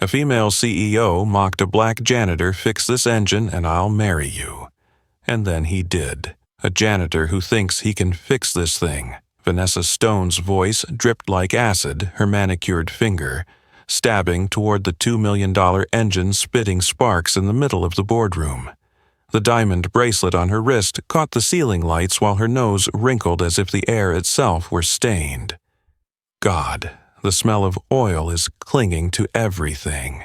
A female CEO mocked a black janitor, "Fix this engine and I'll marry you." And then he did. A janitor who thinks he can fix this thing. Vanessa Stone's voice dripped like acid, her manicured finger, stabbing toward the $2 million engine, spitting sparks in the middle of the boardroom. The diamond bracelet on her wrist caught the ceiling lights while her nose wrinkled as if the air itself were stained. God, the smell of oil is clinging to everything.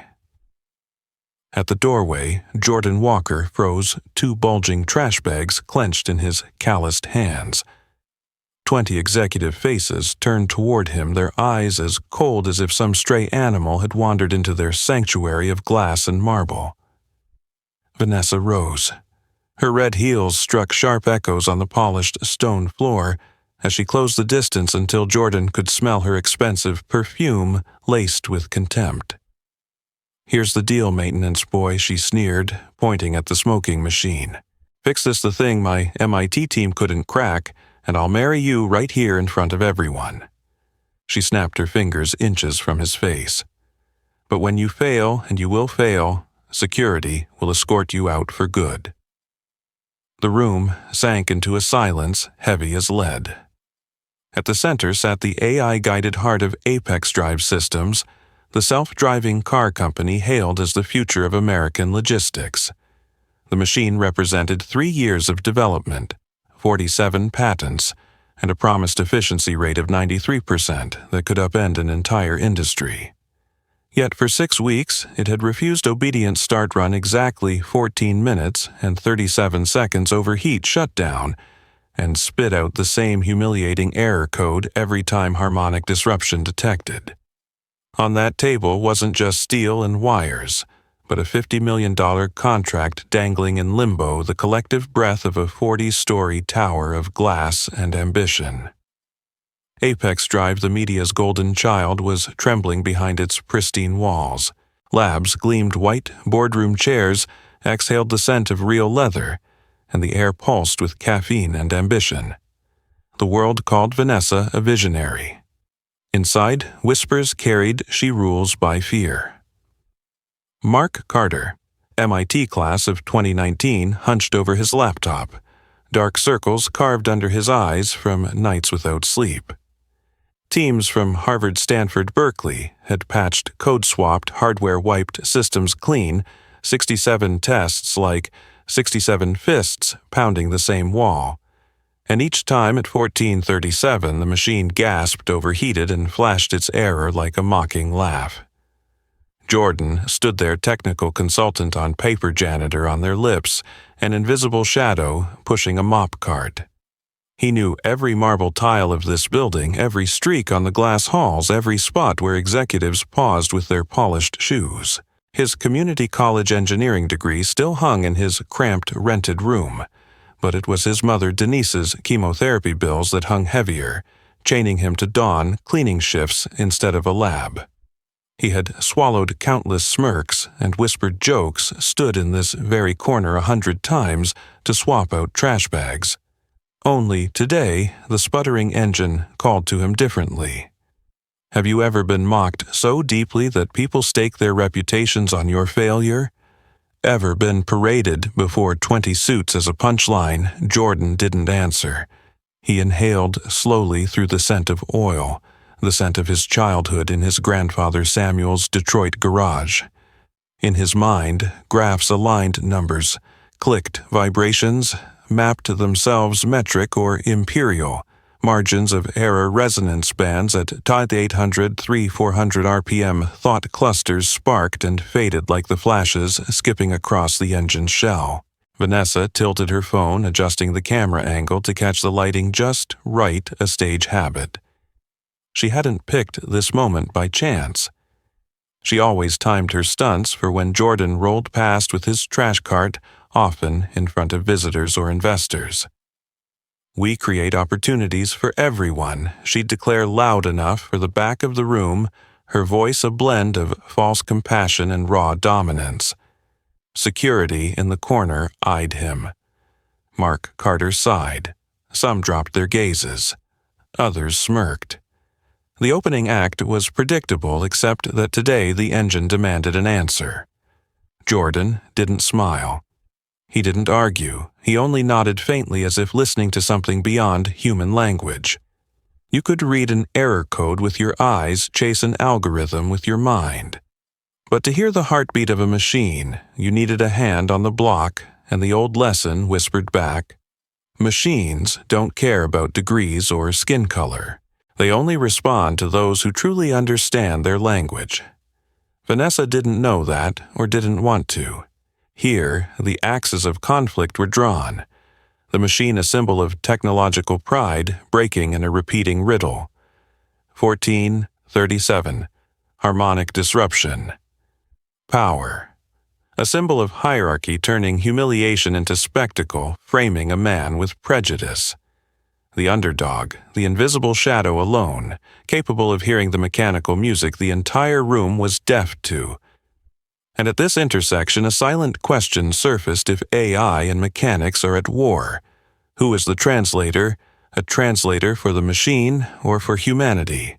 At the doorway, Jordan Walker froze, two bulging trash bags clenched in his calloused hands. 20 executive faces turned toward him, their eyes as cold as if some stray animal had wandered into their sanctuary of glass and marble. Vanessa rose. Her red heels struck sharp echoes on the polished stone floor as she closed the distance until Jordan could smell her expensive perfume laced with contempt. "Here's the deal, maintenance boy," she sneered, pointing at the smoking machine. "Fix this the thing my MIT team couldn't crack, and I'll marry you right here in front of everyone." She snapped her fingers inches from his face. "But when you fail, and you will fail, security will escort you out for good." The room sank into a silence heavy as lead. At the center sat the AI-guided heart of Apex Drive Systems, the self-driving car company hailed as the future of American logistics. The machine represented 3 years of development, 47 patents, and a promised efficiency rate of 93% that could upend an entire industry. Yet for 6 weeks, it had refused obedient start run exactly 14 minutes and 37 seconds overheat shutdown, and spit out the same humiliating error code every time harmonic disruption detected. On that table wasn't just steel and wires, but a $50 million contract dangling in limbo, the collective breath of a 40-story tower of glass and ambition. Apex Drive, the media's golden child, was trembling behind its pristine walls. Labs gleamed white, boardroom chairs exhaled the scent of real leather, and the air pulsed with caffeine and ambition. The world called Vanessa a visionary. Inside, whispers carried, "She rules by fear." Mark Carter, MIT class of 2019, hunched over his laptop, dark circles carved under his eyes from nights without sleep. Teams from Harvard, Stanford, Berkeley had patched, code-swapped, hardware-wiped systems clean, 67 tests like 67 fists pounding the same wall. And each time at 14:37 the machine gasped, overheated, and flashed its error like a mocking laugh. Jordan stood there, technical consultant on paper, janitor on their lips, an invisible shadow pushing a mop cart. He knew every marble tile of this building, every streak on the glass halls, every spot where executives paused with their polished shoes. His community college engineering degree still hung in his cramped, rented room, but it was his mother Denise's chemotherapy bills that hung heavier, chaining him to dawn cleaning shifts instead of a lab. He had swallowed countless smirks and whispered jokes, stood in this very corner 100 times to swap out trash bags. Only today, the sputtering engine called to him differently. Have you ever been mocked so deeply that people stake their reputations on your failure? Ever been paraded before 20 suits as a punchline? Jordan didn't answer. He inhaled slowly through the scent of oil, the scent of his childhood in his grandfather Samuel's Detroit garage. In his mind, graphs aligned numbers, clicked vibrations, mapped themselves metric or imperial, margins of error resonance bands at 800, 400 RPM. Thought clusters sparked and faded like the flashes skipping across the engine's shell. Vanessa tilted her phone, adjusting the camera angle to catch the lighting just right, a stage habit. She hadn't picked this moment by chance. She always timed her stunts for when Jordan rolled past with his trash cart, often in front of visitors or investors. "We create opportunities for everyone," she'd declare loud enough for the back of the room, her voice a blend of false compassion and raw dominance. Security in the corner eyed him. Mark Carter sighed. Some dropped their gazes. Others smirked. The opening act was predictable except that today the engine demanded an answer. Jordan didn't smile. He didn't argue. He only nodded faintly as if listening to something beyond human language. You could read an error code with your eyes, chase an algorithm with your mind. But to hear the heartbeat of a machine, you needed a hand on the block, and the old lesson whispered back, "Machines don't care about degrees or skin color. They only respond to those who truly understand their language." Vanessa didn't know that, or didn't want to. Here, the axes of conflict were drawn. The machine a symbol of technological pride, breaking in a repeating riddle. 1437. Harmonic disruption. Power. A symbol of hierarchy turning humiliation into spectacle, framing a man with prejudice. The underdog, the invisible shadow alone, capable of hearing the mechanical music the entire room was deaf to. And at this intersection, a silent question surfaced if AI and mechanics are at war. Who is the translator? A translator for the machine or for humanity?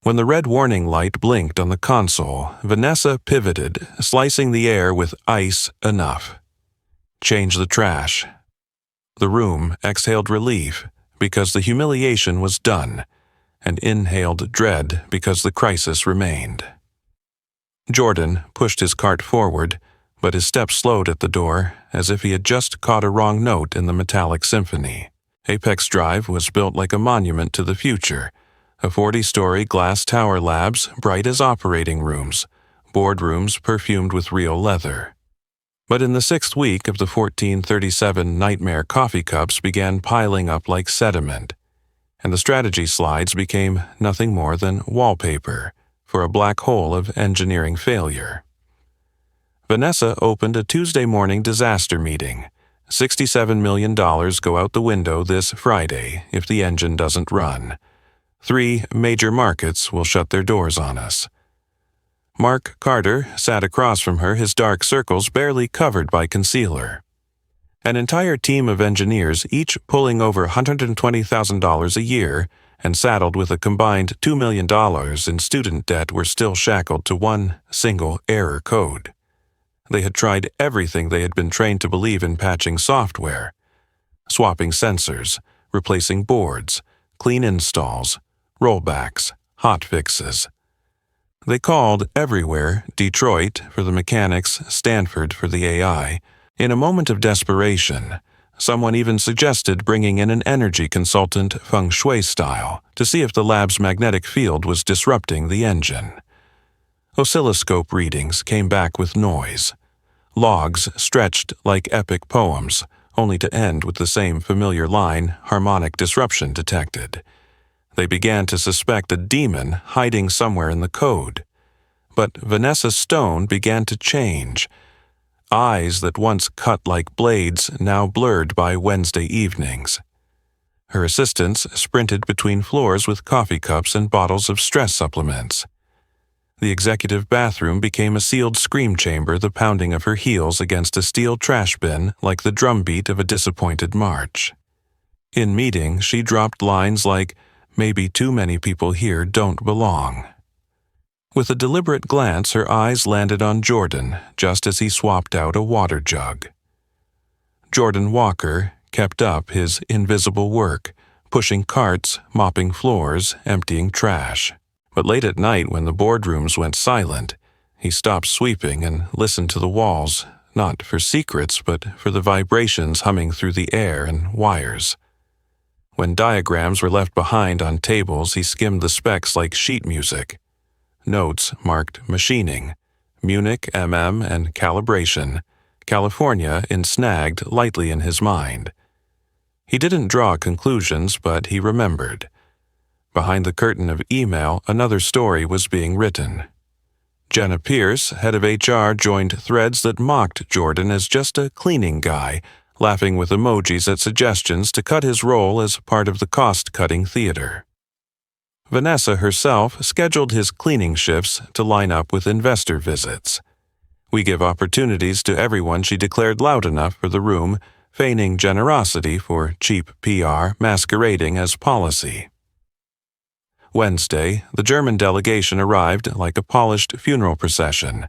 When the red warning light blinked on the console, Vanessa pivoted, slicing the air with ice enough. Change the trash. The room exhaled relief because the humiliation was done, and inhaled dread because the crisis remained. Jordan pushed his cart forward, but his steps slowed at the door, as if he had just caught a wrong note in the metallic symphony. Apex Drive was built like a monument to the future, a 40-story glass tower labs bright as operating rooms, boardrooms perfumed with real leather. But in the 6th week of the 1437 nightmare coffee cups began piling up like sediment, and the strategy slides became nothing more than wallpaper for a black hole of engineering failure. Vanessa opened a Tuesday morning disaster meeting. $67 million go out the window this Friday if the engine doesn't run. 3 major markets will shut their doors on us. Mark Carter sat across from her, his dark circles barely covered by concealer. An entire team of engineers, each pulling over $120,000 a year and saddled with a combined $2 million in student debt, were still shackled to one single error code. They had tried everything they had been trained to believe in patching software. Swapping sensors, replacing boards, clean installs, rollbacks, hot fixes. They called everywhere, Detroit for the mechanics, Stanford for the AI. In a moment of desperation, someone even suggested bringing in an energy consultant feng shui style to see if the lab's magnetic field was disrupting the engine. Oscilloscope readings came back with noise. Logs stretched like epic poems, only to end with the same familiar line, harmonic disruption detected. They began to suspect a demon hiding somewhere in the code. But Vanessa Stone began to change. Eyes that once cut like blades now blurred by Wednesday evenings. Her assistants sprinted between floors with coffee cups and bottles of stress supplements. The executive bathroom became a sealed scream chamber, the pounding of her heels against a steel trash bin like the drumbeat of a disappointed march. In meeting, she dropped lines like, "Maybe too many people here don't belong." With a deliberate glance, her eyes landed on Jordan just as he swapped out a water jug. Jordan Walker kept up his invisible work, pushing carts, mopping floors, emptying trash. But late at night, when the boardrooms went silent, he stopped sweeping and listened to the walls, not for secrets, but for the vibrations humming through the air and wires. When diagrams were left behind on tables, he skimmed the specs like sheet music. Notes marked machining, Munich MM and calibration, California ensnagged lightly in his mind. He didn't draw conclusions, but he remembered. Behind the curtain of email, another story was being written. Jenna Pierce, head of HR, joined threads that mocked Jordan as just a cleaning guy, laughing with emojis at suggestions to cut his role as part of the cost-cutting theater. Vanessa herself scheduled his cleaning shifts to line up with investor visits. "We give opportunities to everyone," she declared loud enough for the room, feigning generosity for cheap PR masquerading as policy. Wednesday, the German delegation arrived like a polished funeral procession.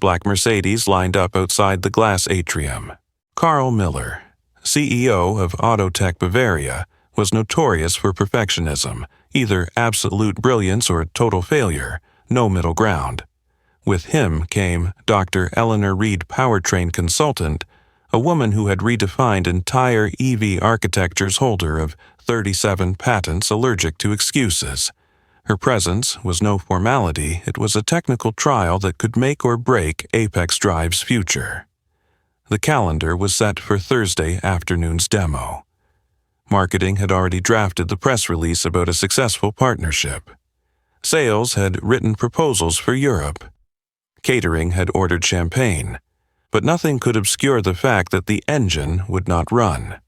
Black Mercedes lined up outside the glass atrium. Karl Miller, CEO of Autotech Bavaria, was notorious for perfectionism, either absolute brilliance or total failure, no middle ground. With him came Dr. Eleanor Reed, powertrain consultant, a woman who had redefined entire EV architecture's holder of 37 patents allergic to excuses. Her presence was no formality, it was a technical trial that could make or break Apex Drive's future. The calendar was set for Thursday afternoon's demo. Marketing had already drafted the press release about a successful partnership. Sales had written proposals for Europe. Catering had ordered champagne, but nothing could obscure the fact that the engine would not run.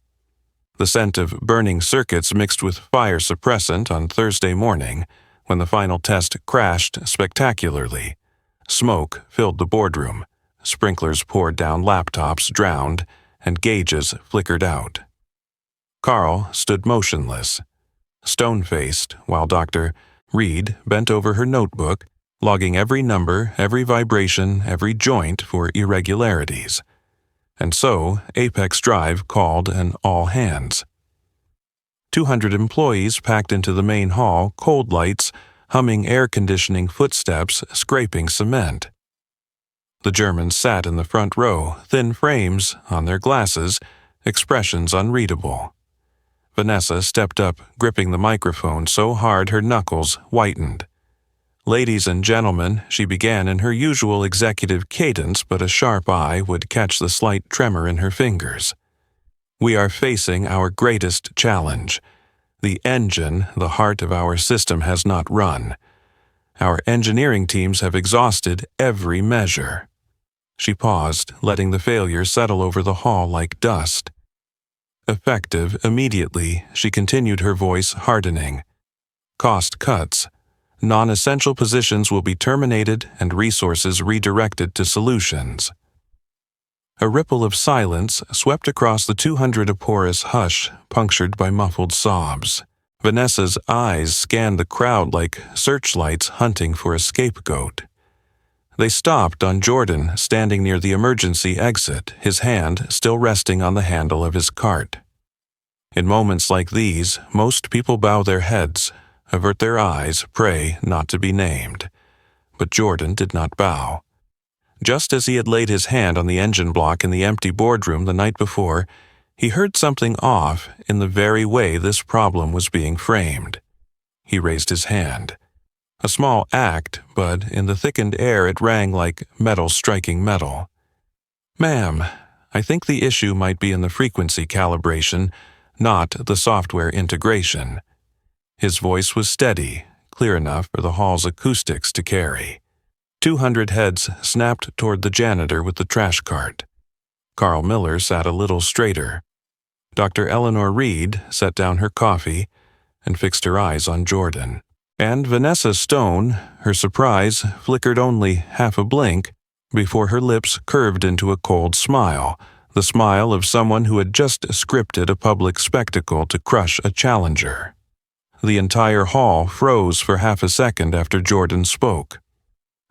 The scent of burning circuits mixed with fire suppressant on Thursday morning, when the final test crashed spectacularly. Smoke filled the boardroom, sprinklers poured down laptops, drowned, and gauges flickered out. Karl stood motionless, stone-faced, while Dr. Reed bent over her notebook, logging every number, every vibration, every joint for irregularities. And so, Apex Drive called an all-hands. 200 employees packed into the main hall, cold lights, humming air conditioning, footsteps, scraping cement. The Germans sat in the front row, thin frames on their glasses, expressions unreadable. Vanessa stepped up, gripping the microphone so hard her knuckles whitened. "Ladies and gentlemen," she began in her usual executive cadence, but a sharp eye would catch the slight tremor in her fingers. "We are facing our greatest challenge. The engine, the heart of our system, has not run. Our engineering teams have exhausted every measure." She paused, letting the failure settle over the hall like dust. Effective immediately, she continued, her voice hardening. "Cost cuts. Non-essential positions will be terminated and resources redirected to solutions." A ripple of silence swept across the 200-aporous hush, punctured by muffled sobs. Vanessa's eyes scanned the crowd like searchlights hunting for a scapegoat. They stopped on Jordan, standing near the emergency exit, his hand still resting on the handle of his cart. In moments like these, most people bow their heads, avert their eyes, pray not to be named. But Jordan did not bow. Just as he had laid his hand on the engine block in the empty boardroom the night before, he heard something off in the very way this problem was being framed. He raised his hand. A small act, but in the thickened air it rang like metal striking metal. "Ma'am, I think the issue might be in the frequency calibration, not the software integration." His voice was steady, clear enough for the hall's acoustics to carry. 200 heads snapped toward the janitor with the trash cart. Karl Miller sat a little straighter. Dr. Eleanor Reed set down her coffee and fixed her eyes on Jordan. And Vanessa Stone, her surprise flickered only half a blink before her lips curved into a cold smile, the smile of someone who had just scripted a public spectacle to crush a challenger. The entire hall froze for half a second after Jordan spoke.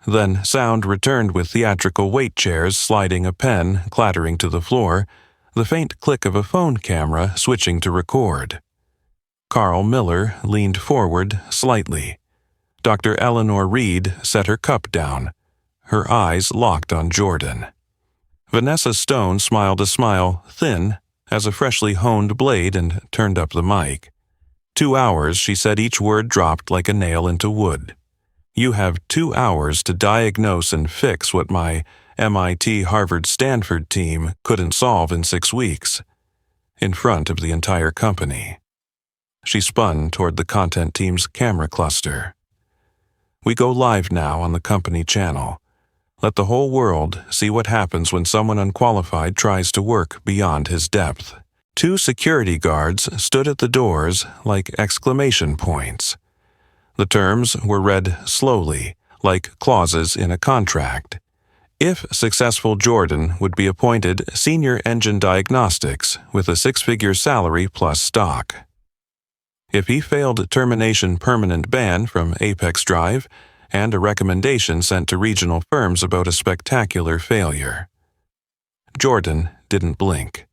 Then sound returned with theatrical weight chairs sliding, a pen clattering to the floor, the faint click of a phone camera switching to record. Karl Miller leaned forward slightly. Dr. Eleanor Reed set her cup down, her eyes locked on Jordan. Vanessa Stone smiled a smile thin as a freshly honed blade and turned up the mic. 2 hours, she said, each word dropped like a nail into wood. "You have 2 hours to diagnose and fix what my MIT, Harvard, Stanford team couldn't solve in 6 weeks. In front of the entire company." She spun toward the content team's camera cluster. "We go live now on the company channel. Let the whole world see what happens when someone unqualified tries to work beyond his depth." 2 security guards stood at the doors like exclamation points. The terms were read slowly, like clauses in a contract. If successful, Jordan would be appointed Senior Engine Diagnostics with a 6-figure salary plus stock. If he failed, termination permanent ban from Apex Drive and a recommendation sent to regional firms about a spectacular failure. Jordan didn't blink.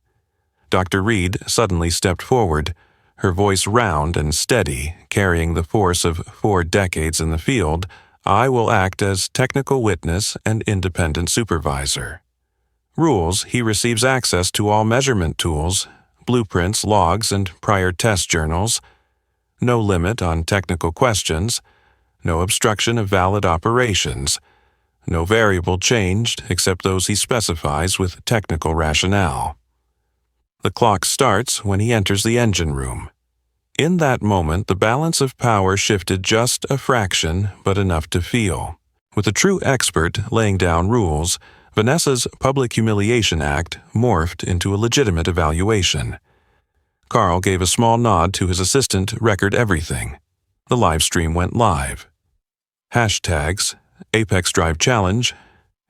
Dr. Reed suddenly stepped forward, her voice round and steady, carrying the force of 4 decades in the field. I will act as technical witness and independent supervisor. Rules: he receives access to all measurement tools, blueprints, logs, and prior test journals. No limit on technical questions. No obstruction of valid operations. No variable changed except those he specifies with technical rationale. The clock starts when he enters the engine room. In that moment, the balance of power shifted just a fraction, but enough to feel. With a true expert laying down rules, Vanessa's Public Humiliation Act morphed into a legitimate evaluation. Carl gave a small nod to his assistant, record everything. The live stream went live. Hashtags: Apex Drive Challenge,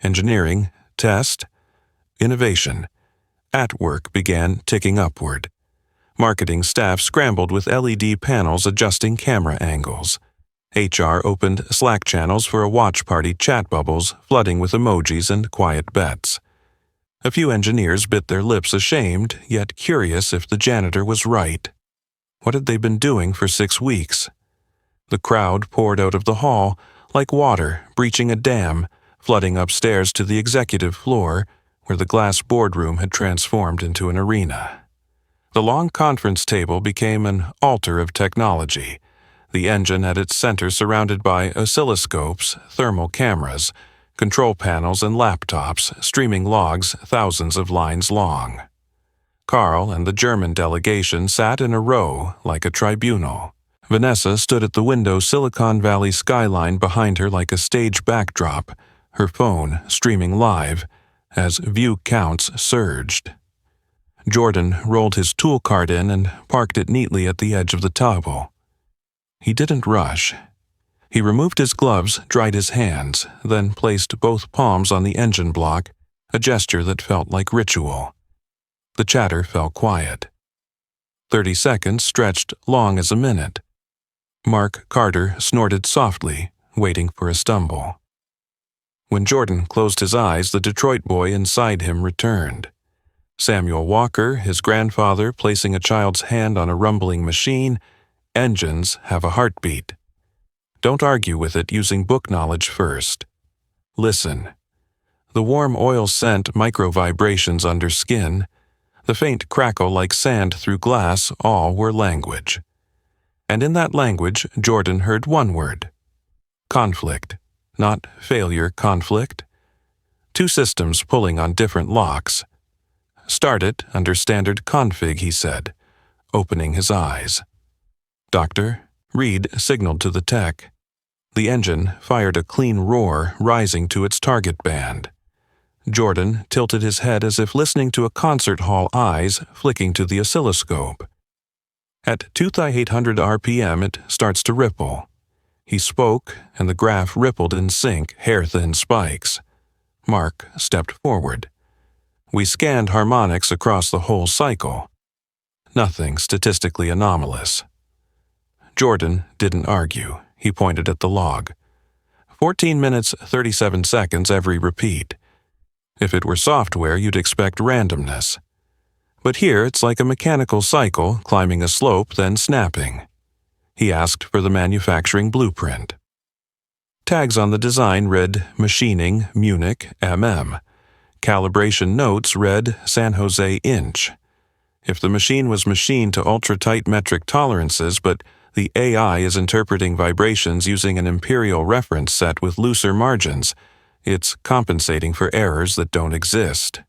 Engineering, Test, Innovation. At work began ticking upward. Marketing staff scrambled with LED panels adjusting camera angles. HR opened Slack channels for a watch party, chat bubbles flooding with emojis and quiet bets. A few engineers bit their lips, ashamed, yet curious if the janitor was right. What had they been doing for 6 weeks? The crowd poured out of the hall, like water breaching a dam, flooding upstairs to the executive floor, where the glass boardroom had transformed into an arena. The long conference table became an altar of technology, the engine at its center surrounded by oscilloscopes, thermal cameras, control panels, and laptops streaming logs thousands of lines long. Carl and the German delegation sat in a row like a tribunal. Vanessa stood at the window, Silicon Valley skyline behind her like a stage backdrop, her phone streaming live as view counts surged. Jordan rolled his tool cart in and parked it neatly at the edge of the table. He didn't rush. He removed his gloves, dried his hands, then placed both palms on the engine block, a gesture that felt like ritual. The chatter fell quiet. 30 seconds stretched long as a minute. Mark Carter snorted softly, waiting for a stumble. When Jordan closed his eyes, the Detroit boy inside him returned. Samuel Walker, his grandfather, placing a child's hand on a rumbling machine. Engines have a heartbeat. Don't argue with it, using book knowledge first. Listen. The warm oil scent, micro-vibrations under skin, the faint crackle like sand through glass, all were language. And in that language, Jordan heard one word: conflict. Not failure, conflict. 2 systems pulling on different locks. Start it under standard config, he said, opening his eyes. Doctor, Reed signaled to the tech. The engine fired a clean roar, rising to its target band. Jordan tilted his head as if listening to a concert hall, eyes flicking to the oscilloscope. At 2,800 RPM, it starts to ripple. He spoke, and the graph rippled in sync, hair-thin spikes. Mark stepped forward. We scanned harmonics across the whole cycle. Nothing statistically anomalous. Jordan didn't argue. He pointed at the log. 14 minutes, 37 seconds every repeat. If it were software, you'd expect randomness. But here it's like a mechanical cycle, climbing a slope, then snapping. He asked for the manufacturing blueprint. Tags on the design read Machining, Munich, MM. Calibration notes read San Jose Inch. If the machine was machined to ultra-tight metric tolerances, but the AI is interpreting vibrations using an imperial reference set with looser margins, it's compensating for errors that don't exist,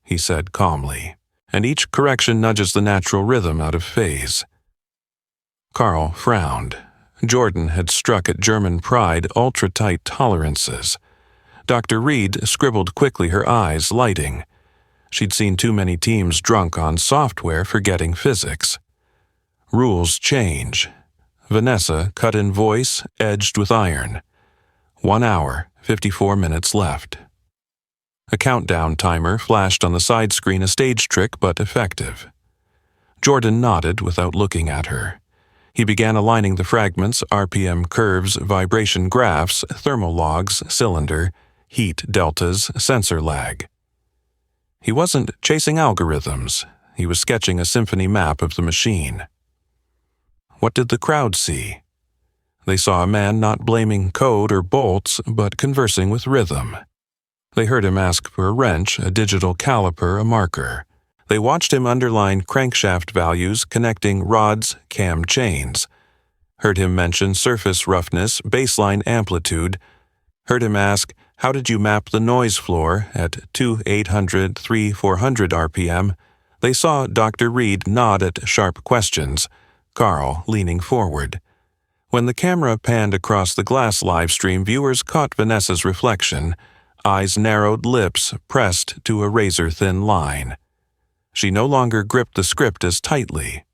he said calmly, and each correction nudges the natural rhythm out of phase. Carl frowned. Jordan had struck at German pride, ultra-tight tolerances. Dr. Reed scribbled quickly, her eyes lighting. She'd seen too many teams drunk on software forgetting physics. Rules change. Vanessa cut in voice, edged with iron. 1 hour, 54 minutes left. A countdown timer flashed on the side screen, a stage trick but effective. Jordan nodded without looking at her. He began aligning the fragments, RPM curves, vibration graphs, thermal logs, cylinder, heat deltas, sensor lag. He wasn't chasing algorithms. He was sketching a symphony map of the machine. What did the crowd see? They saw a man not blaming code or bolts, but conversing with rhythm. They heard him ask for a wrench, a digital caliper, a marker. They watched him underline crankshaft values connecting rods, cam chains. Heard him mention surface roughness, baseline amplitude. Heard him ask, how did you map the noise floor at 2,800, 3,400 RPM? They saw Dr. Reed nod at sharp questions, Carl leaning forward. When the camera panned across the glass live stream, viewers caught Vanessa's reflection, eyes narrowed, lips pressed to a razor-thin line. She no longer gripped the script as tightly.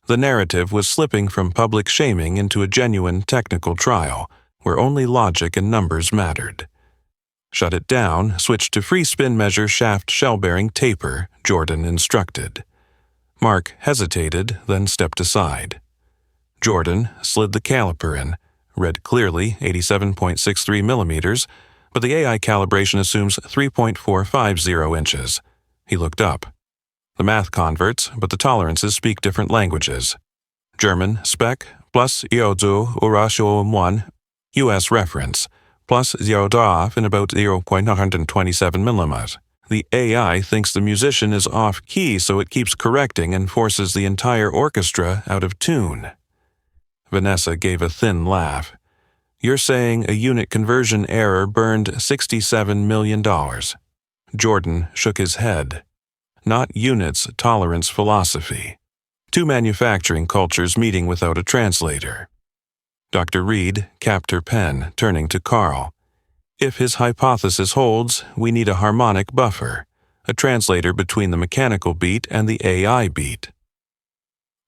The narrative was slipping from public shaming into a genuine technical trial, where only logic and numbers mattered. Shut it down, switch to free spin measure shaft shell-bearing taper, Jordan instructed. Mark hesitated, then stepped aside. Jordan slid the caliper in, read clearly 87.63 millimeters, but the AI calibration assumes 3.450 inches. He looked up. The math converts, but the tolerances speak different languages. German, spec, plus +0,2 Urasho 1, US reference, plus 0.5 in about 0.127 millimeters. The AI thinks the musician is off-key, so it keeps correcting and forces the entire orchestra out of tune. Vanessa gave a thin laugh. You're saying a unit conversion error burned $67 million. Jordan shook his head. Not units, tolerance philosophy. Two manufacturing cultures meeting without a translator. Dr. Reed capped her pen, turning to Carl. If his hypothesis holds, we need a harmonic buffer, a translator between the mechanical beat and the AI beat.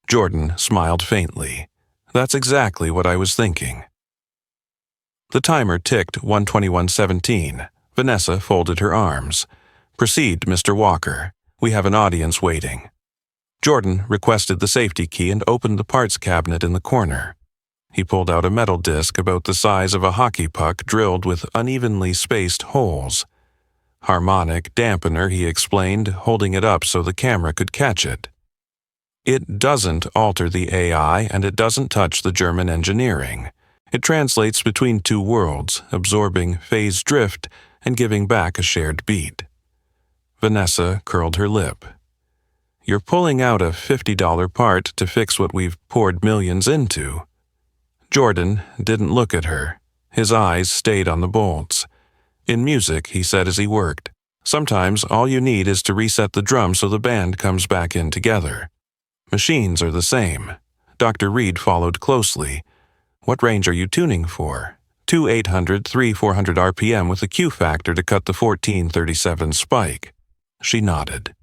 Jordan smiled faintly. That's exactly what I was thinking. The timer ticked 1:21:17. Vanessa folded her arms. Proceed, Mr. Walker. We have an audience waiting. Jordan requested the safety key and opened the parts cabinet in the corner. He pulled out a metal disc about the size of a hockey puck drilled with unevenly spaced holes. Harmonic dampener, he explained, holding it up so the camera could catch it. It doesn't alter the AI and it doesn't touch the German engineering. It translates between two worlds, absorbing phase drift and giving back a shared beat. Vanessa curled her lip. You're pulling out a $50 part to fix what we've poured millions into. Jordan didn't look at her. His eyes stayed on the bolts. In music, he said as he worked, sometimes all you need is to reset the drum so the band comes back in together. Machines are the same. Dr. Reed followed closely. What range are you tuning for? 2,800, 3,400 RPM with a Q factor to cut the 1437 spike. She nodded.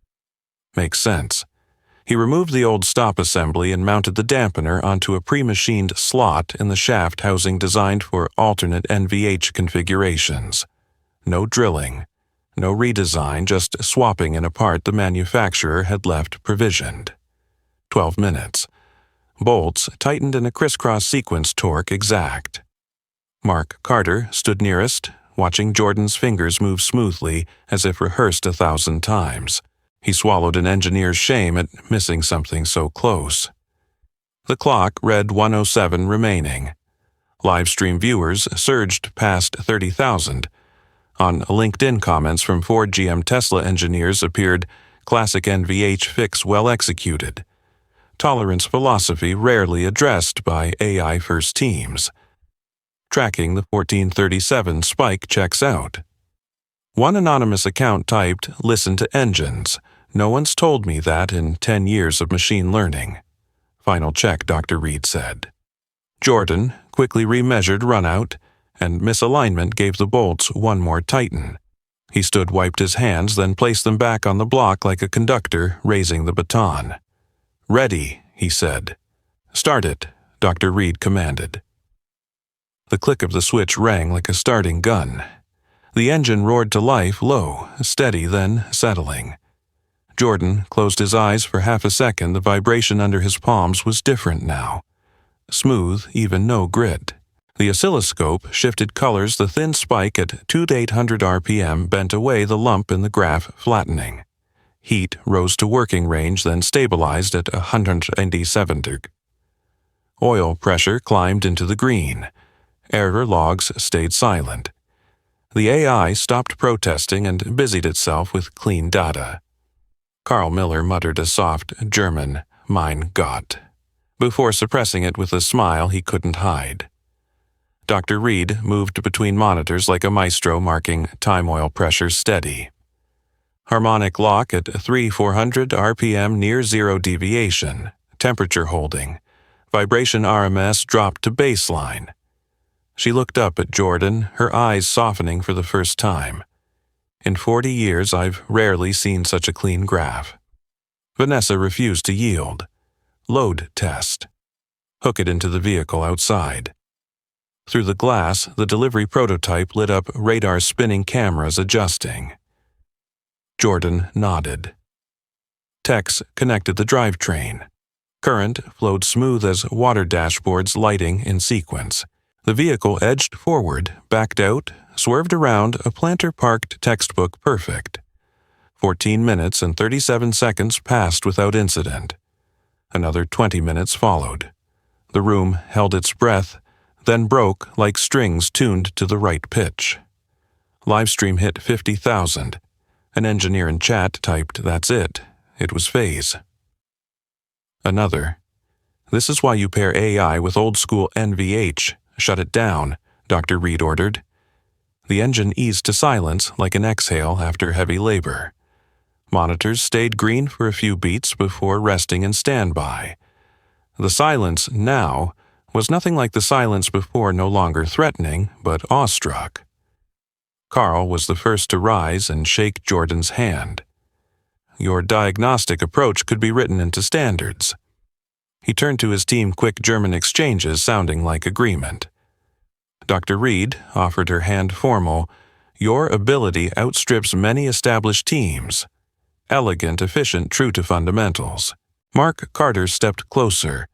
Makes sense. He removed the old stop assembly and mounted the dampener onto a pre-machined slot in the shaft housing designed for alternate NVH configurations. No drilling. No redesign, just swapping in a part the manufacturer had left provisioned. 12 minutes. Bolts tightened in a crisscross sequence torque exact. Mark Carter stood nearest, watching Jordan's fingers move smoothly as if rehearsed 1,000 times. He swallowed an engineer's shame at missing something so close. The clock read 1:07 remaining. Livestream viewers surged past 30,000. On LinkedIn, comments from Ford GM Tesla engineers appeared, classic NVH fix well executed. Tolerance philosophy rarely addressed by AI-first teams. Tracking the 1437 spike checks out. One anonymous account typed, listen to engines. No one's told me that in 10 years of machine learning. Final check, Dr. Reed said. Jordan quickly remeasured runout, and misalignment gave the bolts one more tighten. He stood, wiped his hands, then placed them back on the block like a conductor raising the baton. Ready, he said. Start it, Dr. Reed commanded. The click of the switch rang like a starting gun. The engine roared to life, low, steady, then settling. Jordan closed his eyes for half a second. The vibration under his palms was different now. smooth, even no grit. The oscilloscope shifted colors. The thin spike at 2,800 RPM bent away the lump in the graph, flattening. Heat rose to working range, then stabilized at 187 deg. Oil pressure climbed into the green. Error logs stayed silent. The AI stopped protesting and busied itself with clean data. Carl Miller muttered a soft German, "Mein Gott," before suppressing it with a smile he couldn't hide. Dr. Reed moved between monitors like a maestro, marking time oil pressure steady. Harmonic lock at 3,400 RPM, near zero deviation, temperature holding. Vibration RMS dropped to baseline. She looked up at Jordan, her eyes softening for the first time. In 40 years, I've rarely seen such a clean graph. Vanessa refused to yield. Load test. Hook it into the vehicle outside. Through the glass, the delivery prototype lit up, radar spinning, cameras adjusting. Jordan nodded. Techs connected the drivetrain. Current flowed smooth as water dashboards, lighting in sequence. The vehicle edged forward, backed out, swerved around, a planter parked, textbook perfect. 14 minutes and 37 seconds passed without incident. Another 20 minutes followed. The room held its breath, then broke like strings tuned to the right pitch. Livestream hit 50,000. An engineer in chat typed, "That's it." It was phase. Another. "This is why you pair AI with old-school NVH. Shut it down," Dr. Reed ordered. The engine eased to silence like an exhale after heavy labor. Monitors stayed green for a few beats before resting in standby. The silence now was nothing like the silence before, no longer threatening, but awestruck. Carl was the first to rise and shake Jordan's hand. "Your diagnostic approach could be written into standards." He turned to his team, quick German exchanges sounding like agreement. Dr. Reed offered her hand formal. "Your ability outstrips many established teams. Elegant, efficient, true to fundamentals." Mark Carter stepped closer,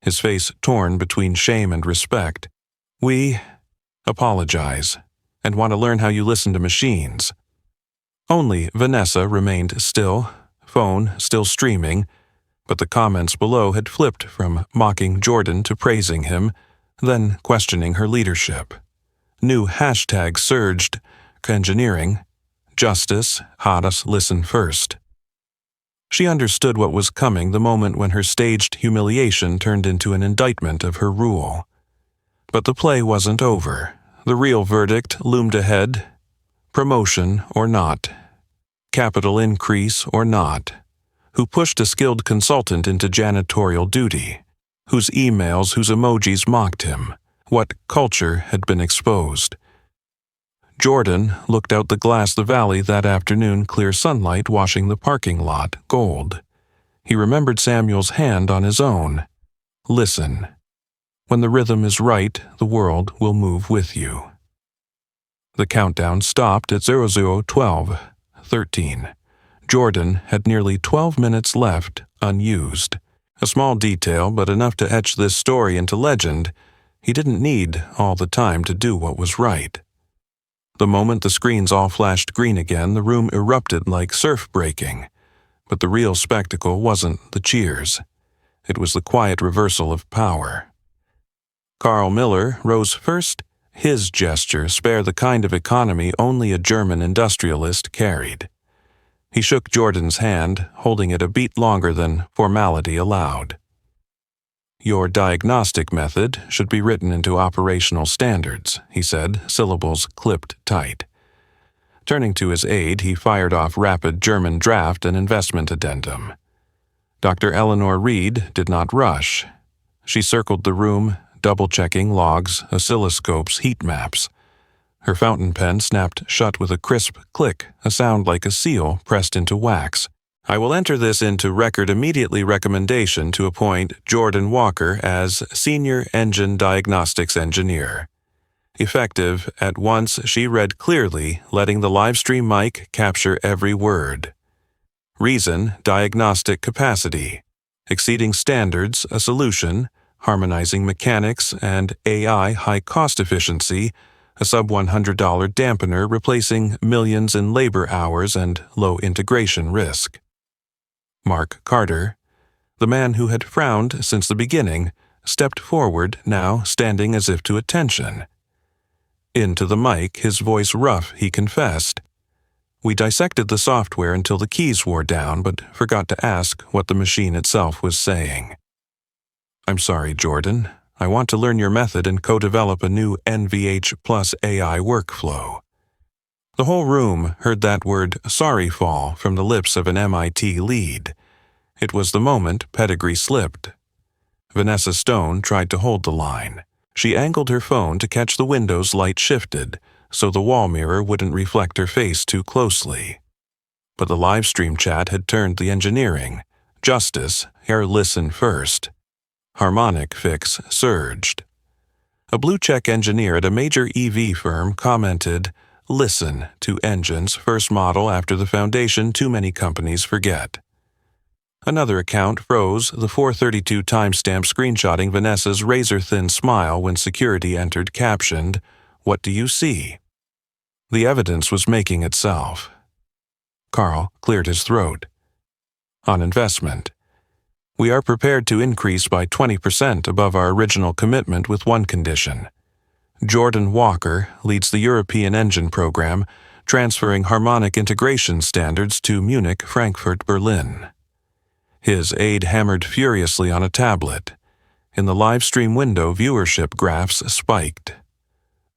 his face torn between shame and respect. "We apologize and want to learn how you listen to machines." Only Vanessa remained still, phone still streaming, but the comments below had flipped from mocking Jordan to praising him, then questioning her leadership. New hashtags surged: engineering, justice, had us listen first. She understood what was coming the moment when her staged humiliation turned into an indictment of her rule. But the play wasn't over. The real verdict loomed ahead. Promotion or not. Capital increase or not. Who pushed a skilled consultant into janitorial duty? Whose emails, whose emojis mocked him? What culture had been exposed? Jordan looked out the glass. The valley that afternoon, clear sunlight washing the parking lot gold. He remembered Samuel's hand on his own. "Listen. When the rhythm is right, the world will move with you." The countdown stopped at 00:12:13. Jordan had nearly 12 minutes left, unused. A small detail, but enough to etch this story into legend. He didn't need all the time to do what was right. The moment the screens all flashed green again, the room erupted like surf breaking. But the real spectacle wasn't the cheers. It was the quiet reversal of power. Carl Miller rose first, his gesture spare the kind of economy only a German industrialist carried. He shook Jordan's hand, holding it a beat longer than formality allowed. "Your diagnostic method should be written into operational standards," he said, syllables clipped tight. Turning to his aide, he fired off rapid German draft and investment addendum. Dr. Eleanor Reed did not rush. She circled the room, double-checking logs, oscilloscopes, heat maps. Her fountain pen snapped shut with a crisp click, a sound like a seal pressed into wax. "I will enter this into record immediately. Recommendation to appoint Jordan Walker as Senior Engine Diagnostics Engineer." Effective at once, she read clearly, letting the livestream mic capture every word. Reason: diagnostic capacity. Exceeding standards, a solution. harmonizing mechanics, and AI high-cost efficiency, a sub-$100 dampener replacing millions in labor hours and low integration risk. Mark Carter, the man who had frowned since the beginning, stepped forward, now standing as if to attention. Into the mic, his voice rough, he confessed. We dissected the software until the keys wore down, but forgot to ask what the machine itself was saying. I'm sorry, Jordan. I want to learn your method and co-develop a new NVH plus AI workflow. The whole room heard that word sorry fall from the lips of an MIT lead. It was the moment pedigree slipped. Vanessa Stone tried to hold the line. She angled her phone to catch the window's light shifted, so the wall mirror wouldn't reflect her face too closely. But the live stream chat had turned the engineering. Justice, or listen first. Harmonic fix surged. A blue-check engineer at a major EV firm commented, "Listen to engines first model after the foundation too many companies forget." Another account froze, the 432 timestamp screenshotting Vanessa's razor-thin smile when security entered captioned, "What do you see?" The evidence was making itself. Carl cleared his throat. On investment. We are prepared to increase by 20% above our original commitment with one condition. Jordan Walker leads the European engine program, transferring harmonic integration standards to Munich, Frankfurt, Berlin. His aide hammered furiously on a tablet. In the live stream window, viewership graphs spiked.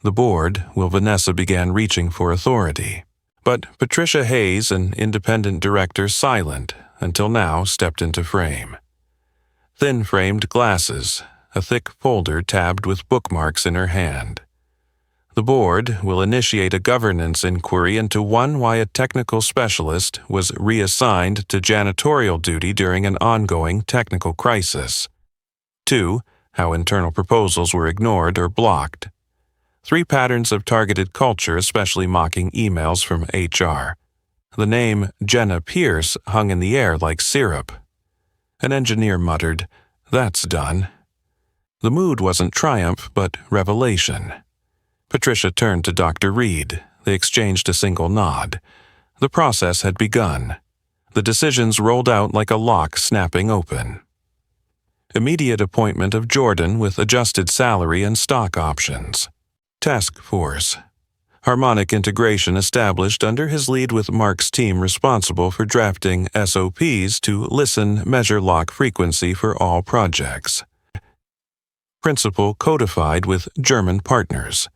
The board, while Vanessa began reaching for authority. But Patricia Hayes, an independent director silent until now, stepped into frame. Thin-framed glasses, a thick folder tabbed with bookmarks in her hand. The board will initiate a governance inquiry into why a technical specialist was reassigned to janitorial duty during an ongoing technical crisis. 2. How internal proposals were ignored or blocked. 3. Patterns of targeted culture, especially mocking emails from HR. The name Jenna Pierce hung in the air like syrup. An engineer muttered, "That's done." The mood wasn't triumph, but revelation. Patricia turned to Dr. Reed. They exchanged a single nod. The process had begun. The decisions rolled out like a lock snapping open. Immediate appointment of Jordan with adjusted salary and stock options. Task force. Harmonic integration established under his lead with Mark's team responsible for drafting SOPs to listen, measure lock frequency for all projects. Principle codified with German partners.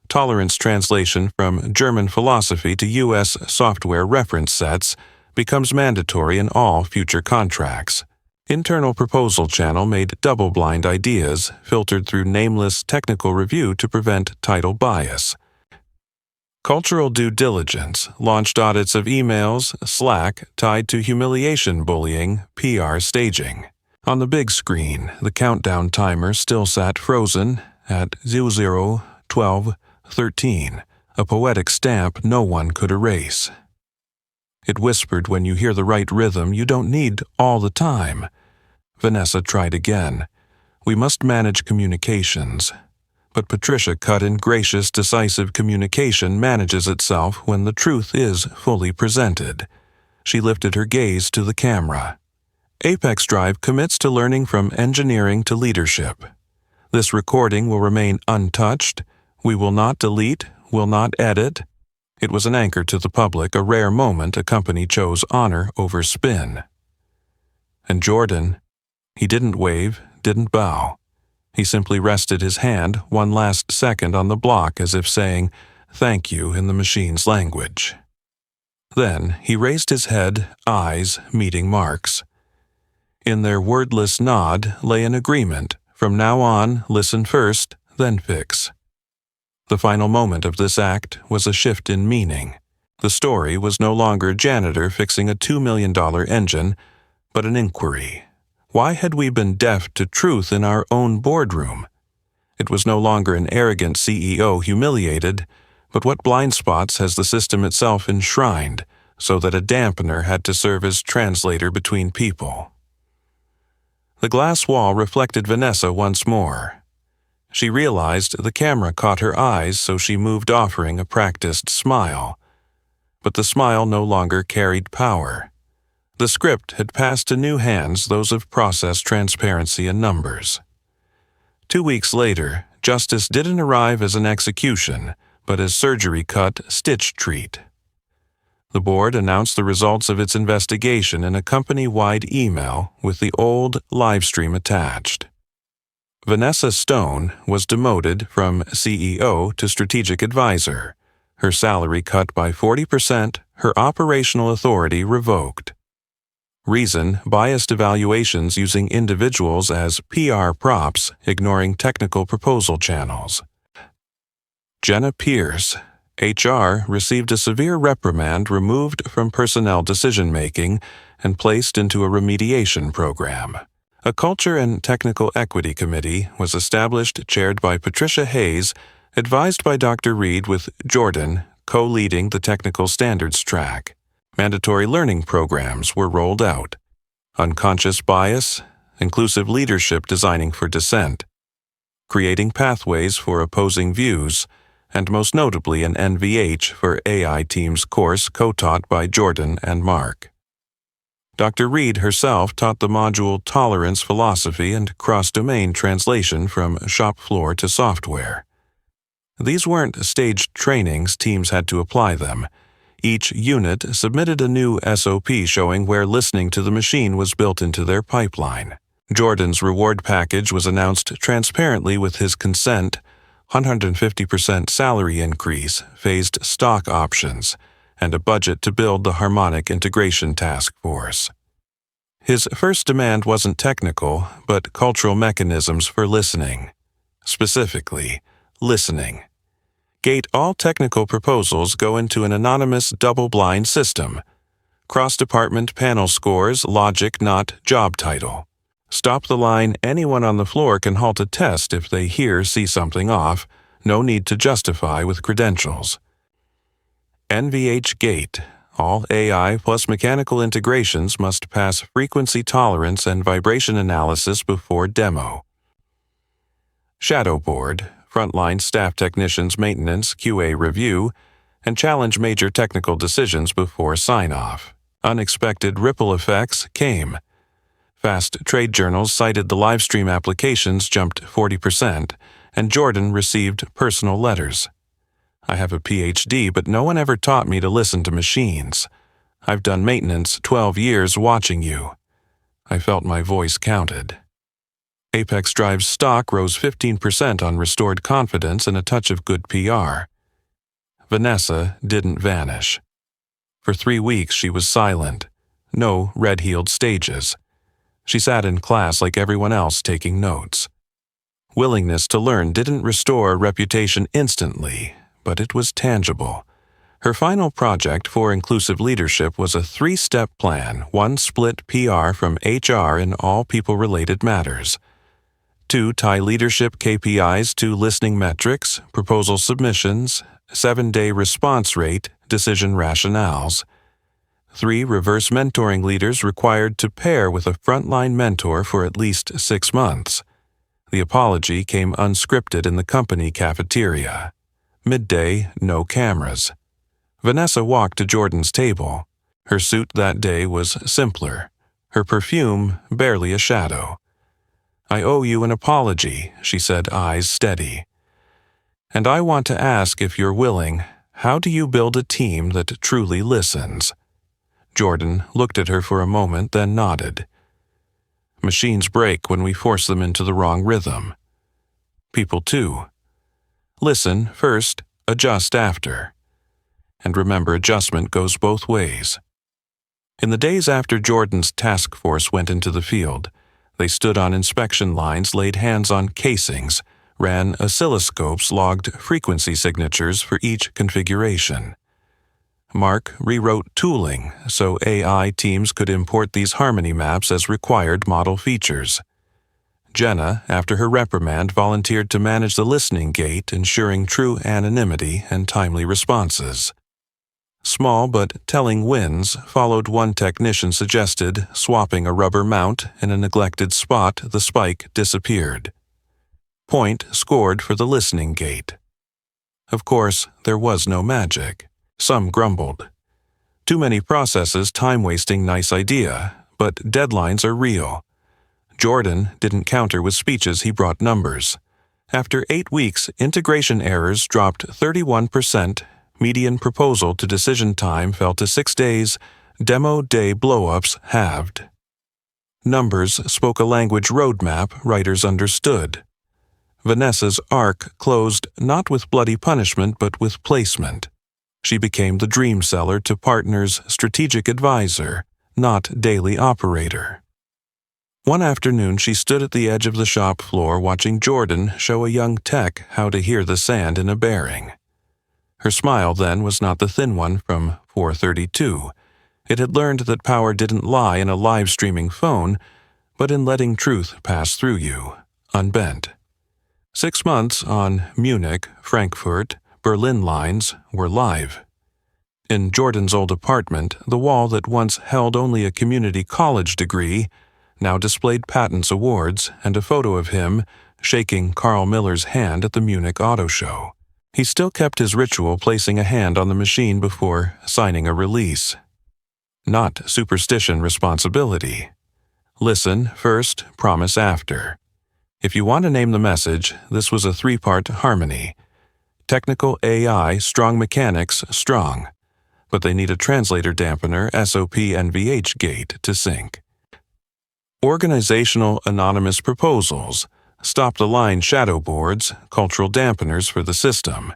Tolerance translation from German philosophy to U.S. software reference sets becomes mandatory in all future contracts. Internal proposal channel made double-blind ideas filtered through nameless technical review to prevent title bias. Cultural due diligence launched audits of emails, Slack tied to humiliation bullying, PR staging. On the big screen, the countdown timer still sat frozen at 00, 12, 13, a poetic stamp no one could erase. It whispered, when you hear the right rhythm, you don't need all the time. Vanessa tried again. We must manage communications. But Patricia cut in, gracious, decisive communication manages itself when the truth is fully presented. She lifted her gaze to the camera. Apex Drive commits to learning from engineering to leadership. This recording will remain untouched. We will not delete, will not edit. It was an anchor to the public, a rare moment a company chose honor over spin. And Jordan, he didn't wave, didn't bow. He simply rested his hand one last second on the block as if saying, "Thank you," in the machine's language. Then he raised his head, eyes meeting Mark's. In their wordless nod lay an agreement. From now on, listen first, then fix. The final moment of this act was a shift in meaning. The story was no longer a janitor fixing a $2 million engine, but an inquiry. Why had we been deaf to truth in our own boardroom? It was no longer an arrogant CEO humiliated, but what blind spots has the system itself enshrined, so that a dampener had to serve as translator between people? The glass wall reflected Vanessa once more. She realized the camera caught her eyes, so she moved, offering a practiced smile. But the smile no longer carried power. The script had passed to new hands, those of process, transparency, and numbers. 2 weeks later, justice didn't arrive as an execution, but as surgery cut, stitch treat. The board announced the results of its investigation in a company-wide email with the old live stream attached. Vanessa Stone was demoted from CEO to strategic advisor, her salary cut by 40%, her operational authority revoked. Reason: biased evaluations using individuals as PR props, ignoring technical proposal channels. Jenna Pierce, HR, received a severe reprimand, removed from personnel decision-making, and placed into a remediation program. A Culture and Technical Equity Committee was established, chaired by Patricia Hayes, advised by Dr. Reed, with Jordan co-leading the technical standards track. Mandatory learning programs were rolled out. Unconscious bias, inclusive leadership designing for dissent, creating pathways for opposing views, and most notably an NVH for AI teams course co-taught by Jordan and Mark. Dr. Reed herself taught the module Tolerance Philosophy and Cross-Domain Translation from shop floor to software. These weren't staged trainings, teams had to apply them. Each unit submitted a new SOP showing where listening to the machine was built into their pipeline. Jordan's reward package was announced transparently with his consent: 150% salary increase, phased stock options, and a budget to build the harmonic integration task force. His first demand wasn't technical, but cultural mechanisms for listening. Specifically, listening. Gate all technical proposals go into an anonymous double-blind system. Cross-department panel scores, logic, not job title. Stop the line: anyone on the floor can halt a test if they see something off. No need to justify with credentials. NVH Gate. All AI plus mechanical integrations must pass frequency tolerance and vibration analysis before demo. Shadow Board. Frontline staff technicians maintenance QA review, and challenge major technical decisions before sign-off. Unexpected ripple effects came. Fast trade journals cited the livestream applications jumped 40%, and Jordan received personal letters. I have a PhD, but no one ever taught me to listen to machines. I've done maintenance 12 years watching you. I felt my voice counted. Apex Drive's stock rose 15% on restored confidence and a touch of good PR. Vanessa didn't vanish. For 3 weeks she was silent. No red-heeled stages. She sat in class like everyone else, taking notes. Willingness to learn didn't restore a reputation instantly, but it was tangible. Her final project for inclusive leadership was a 3-step plan: 1, split PR from HR in all people-related matters; 2, tie leadership KPIs to listening metrics, proposal submissions, 7-day response rate, decision rationales; 3, reverse mentoring leaders required to pair with a frontline mentor for at least 6 months. The apology came unscripted in the company cafeteria. Midday, no cameras. Vanessa walked to Jordan's table. Her suit that day was simpler. Her perfume barely a shadow. "I owe you an apology," she said, eyes steady. "And I want to ask, if you're willing, how do you build a team that truly listens?" Jordan looked at her for a moment, then nodded. "Machines break when we force them into the wrong rhythm. People too. Listen first, adjust after. And remember, adjustment goes both ways." In the days after Jordan's task force went into the field, they stood on inspection lines, laid hands on casings, ran oscilloscopes, logged frequency signatures for each configuration. Mark rewrote tooling so AI teams could import these harmony maps as required model features. Jenna, after her reprimand, volunteered to manage the listening gate, ensuring true anonymity and timely responses. Small but telling wins followed. One technician suggested swapping a rubber mount. In a neglected spot, the spike disappeared. Point scored for the listening gate. Of course, there was no magic. Some grumbled. Too many processes, time-wasting. Nice idea, but deadlines are real. Jordan didn't counter with speeches, he brought numbers. After 8 weeks, integration errors dropped 31%, median proposal to decision time fell to 6 days, demo day blowups halved. Numbers spoke a language roadmap writers understood. Vanessa's arc closed not with bloody punishment but with placement. She became the dream seller to partners, strategic advisor, not daily operator. One afternoon, she stood at the edge of the shop floor watching Jordan show a young tech how to hear the sand in a bearing. Her smile then was not the thin one from 432. It had learned that power didn't lie in a live-streaming phone, but in letting truth pass through you, unbent. 6 months on Munich, Frankfurt, Berlin lines were live. In Jordan's old apartment, the wall that once held only a community college degree now displayed patents awards and a photo of him shaking Carl Miller's hand at the Munich Auto Show. He still kept his ritual, placing a hand on the machine before signing a release. Not superstition, responsibility. Listen first, promise after. If you want to name the message, this was a 3-part harmony. Technical AI, strong mechanics, strong. But they need a translator dampener, SOP and VH gate to sync. Organizational anonymous proposals, stop-the-line shadow boards, cultural dampeners for the system.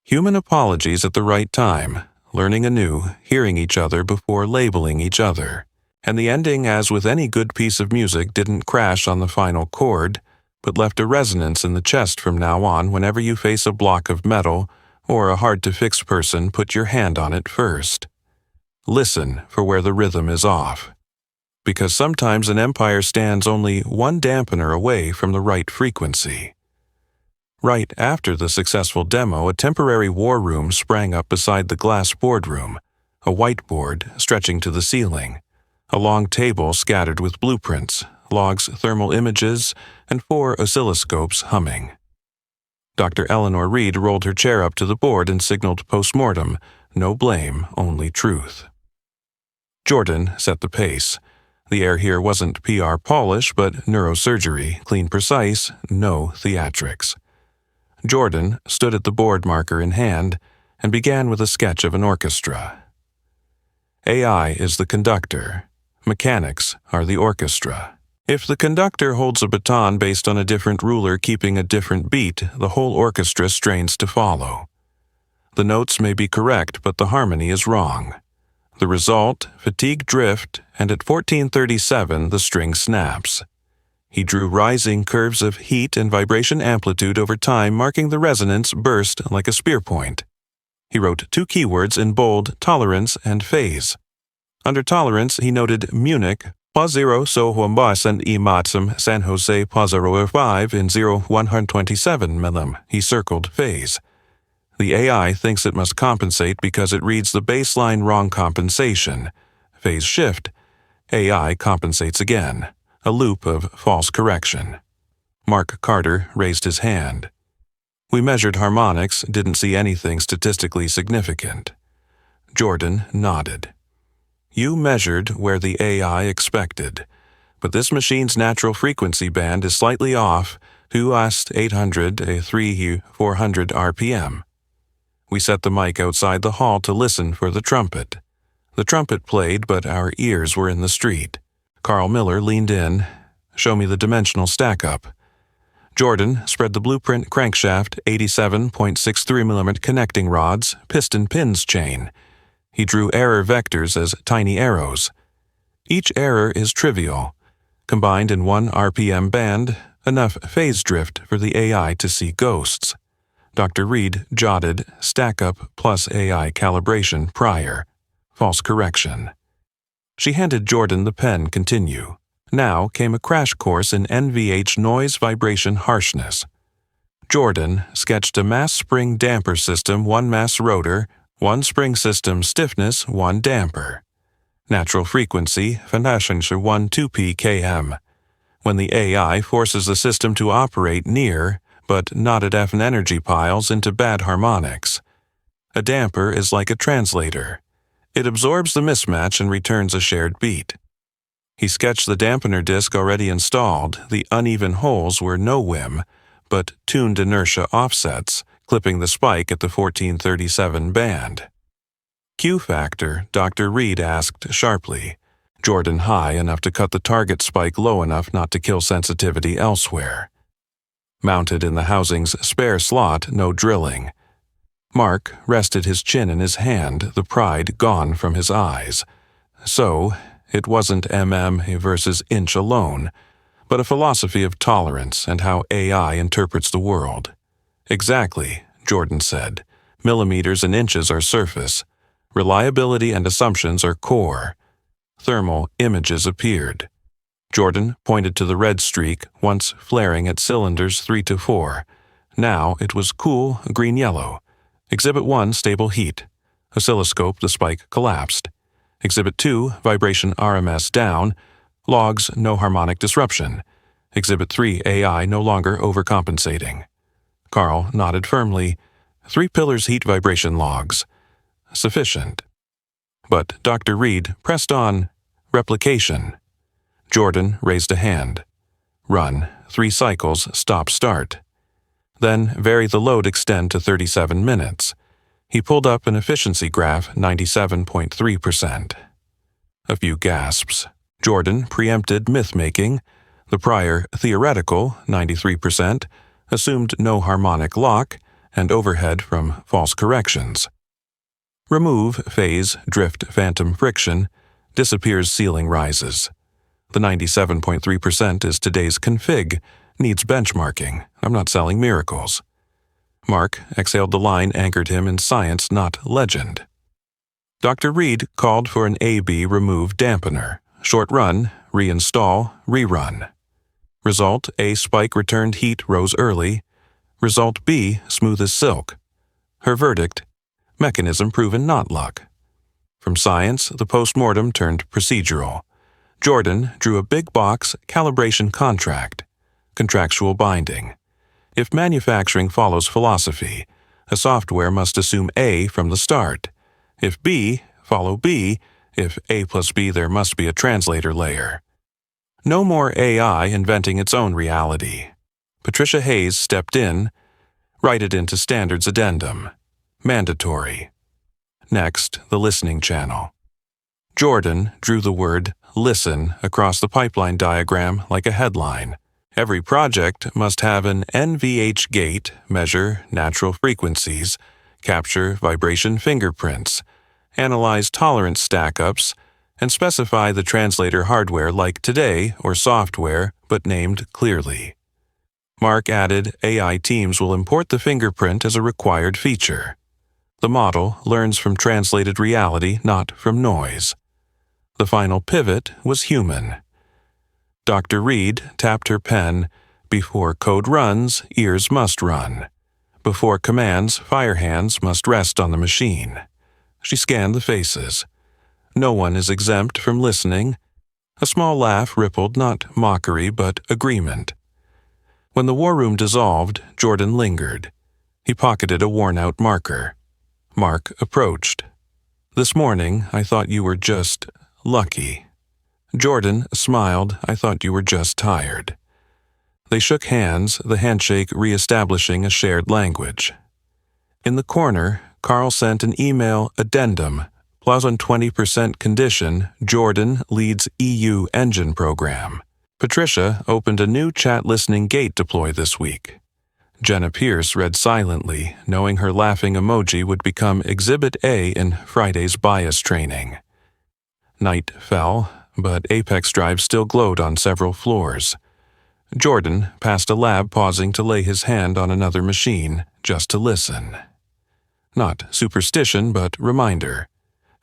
Human apologies at the right time, learning anew, hearing each other before labeling each other. And the ending, as with any good piece of music, didn't crash on the final chord, but left a resonance in the chest from now on. Whenever you face a block of metal or a hard-to-fix person, put your hand on it first. Listen for where the rhythm is off. Because sometimes an empire stands only one dampener away from the right frequency. Right after the successful demo, a temporary war room sprang up beside the glass boardroom, a whiteboard stretching to the ceiling, a long table scattered with blueprints, logs, thermal images, and 4 oscilloscopes humming. Dr. Eleanor Reed rolled her chair up to the board and signaled postmortem, no blame, only truth. Jordan set the pace. The air here wasn't PR polish, but neurosurgery, clean, precise, no theatrics. Jordan stood at the board, marker in hand, and began with a sketch of an orchestra. AI is the conductor. Mechanics are the orchestra. If the conductor holds a baton based on a different ruler keeping a different beat, the whole orchestra strains to follow. The notes may be correct, but the harmony is wrong. The result, fatigue drift, and at 1437 the string snaps. He drew rising curves of heat and vibration amplitude over time, marking the resonance burst like a spear point. He wrote 2 keywords in bold, tolerance and phase. Under tolerance, he noted Munich, +0 so Huambas and Matsum, San Jose +0.5 in 0127 mm. He circled phase. The AI thinks it must compensate because it reads the baseline wrong compensation. Phase shift. AI compensates again. A loop of false correction. Mark Carter raised his hand. We measured harmonics, didn't see anything statistically significant. Jordan nodded. You measured where the AI expected, but this machine's natural frequency band is slightly off, 800 400 RPM. We set the mic outside the hall to listen for the trumpet. The trumpet played, but our ears were in the street. Carl Miller leaned in. Show me the dimensional stack-up. Jordan spread the blueprint crankshaft, 87.63 mm connecting rods, piston pins chain. He drew error vectors as tiny arrows. Each error is trivial. Combined in 1 RPM band, enough phase drift for the AI to see ghosts. Dr. Reed jotted stack-up plus AI calibration prior. False correction. She handed Jordan the pen. Continue. Now came a crash course in NVH noise vibration harshness. Jordan sketched a mass spring damper system, 1 mass rotor, One spring system stiffness, 1 damper. Natural frequency, 1 pkm. When the AI forces the system to operate near, but not at F energy piles into bad harmonics. A damper is like a translator. It absorbs the mismatch and returns a shared beat. He sketched the dampener disc already installed. The uneven holes were no whim, but tuned inertia offsets, clipping the spike at the 1437 band. Q factor, Dr. Reed asked sharply. Jordan high enough to cut the target spike low enough not to kill sensitivity elsewhere. Mounted in the housing's spare slot, no drilling. Mark rested his chin in his hand, the pride gone from his eyes. So, it wasn't versus inch alone, but a philosophy of tolerance and how AI interprets the world. Exactly, Jordan said. Millimeters and inches are surface. Reliability and assumptions are core. Thermal images appeared. Jordan pointed to the red streak, once flaring at cylinders 3 to 4. Now it was cool green-yellow. Exhibit 1, stable heat. Oscilloscope, the spike collapsed. Exhibit 2, vibration RMS down. Logs, no harmonic disruption. Exhibit 3, AI no longer overcompensating. Carl nodded firmly. 3 pillars heat vibration logs. Sufficient. But Dr. Reed pressed on replication. Jordan raised a hand. Run, 3 cycles, stop-start. Then vary the load extend to 37 minutes. He pulled up an efficiency graph, 97.3%. A few gasps. Jordan preempted myth-making. The prior theoretical, 93%, assumed no harmonic lock and overhead from false corrections. Remove phase, drift, phantom friction, disappears ceiling rises. The 97.3% is today's config, needs benchmarking. I'm not selling miracles. Mark exhaled the line anchored him in science, not legend. Dr. Reed called for an AB remove dampener. Short run, reinstall, rerun. Result, A spike returned heat rose early. Result B, smooth as silk. Her verdict, mechanism proven not luck. From science, the postmortem turned procedural. Jordan drew a big box calibration contract. Contractual binding. If manufacturing follows philosophy, a software must assume A from the start. If B, follow B. If A plus B, there must be a translator layer. No more AI inventing its own reality. Patricia Hayes stepped in, write it into standards addendum. Mandatory. Next, the listening channel. Jordan drew the word listen across the pipeline diagram like a headline. Every project must have an NVH gate, measure natural frequencies, capture vibration fingerprints, analyze tolerance stack-ups, and specify the translator hardware like today or software, but named clearly. Mark added, AI teams will import the fingerprint as a required feature. The model learns from translated reality, not from noise. The final pivot was human. Dr. Reed tapped her pen. Before code runs, ears must run. Before commands, fire hands must rest on the machine. She scanned the faces. No one is exempt from listening. A small laugh rippled, not mockery, but agreement. When the war room dissolved, Jordan lingered. He pocketed a worn-out marker. Mark approached. This morning, I thought you were just lucky. Jordan smiled. I thought you were just tired. They shook hands, the handshake re-establishing a shared language. In the corner, Carl sent an email addendum. Plus on 20% condition, Jordan leads EU engine program. Patricia opened a new chat listening gate deploy this week. Jenna Pierce read silently, knowing her laughing emoji would become Exhibit A in Friday's bias training. Night fell, but Apex Drive still glowed on several floors. Jordan passed a lab, pausing to lay his hand on another machine, just to listen. Not superstition, but reminder.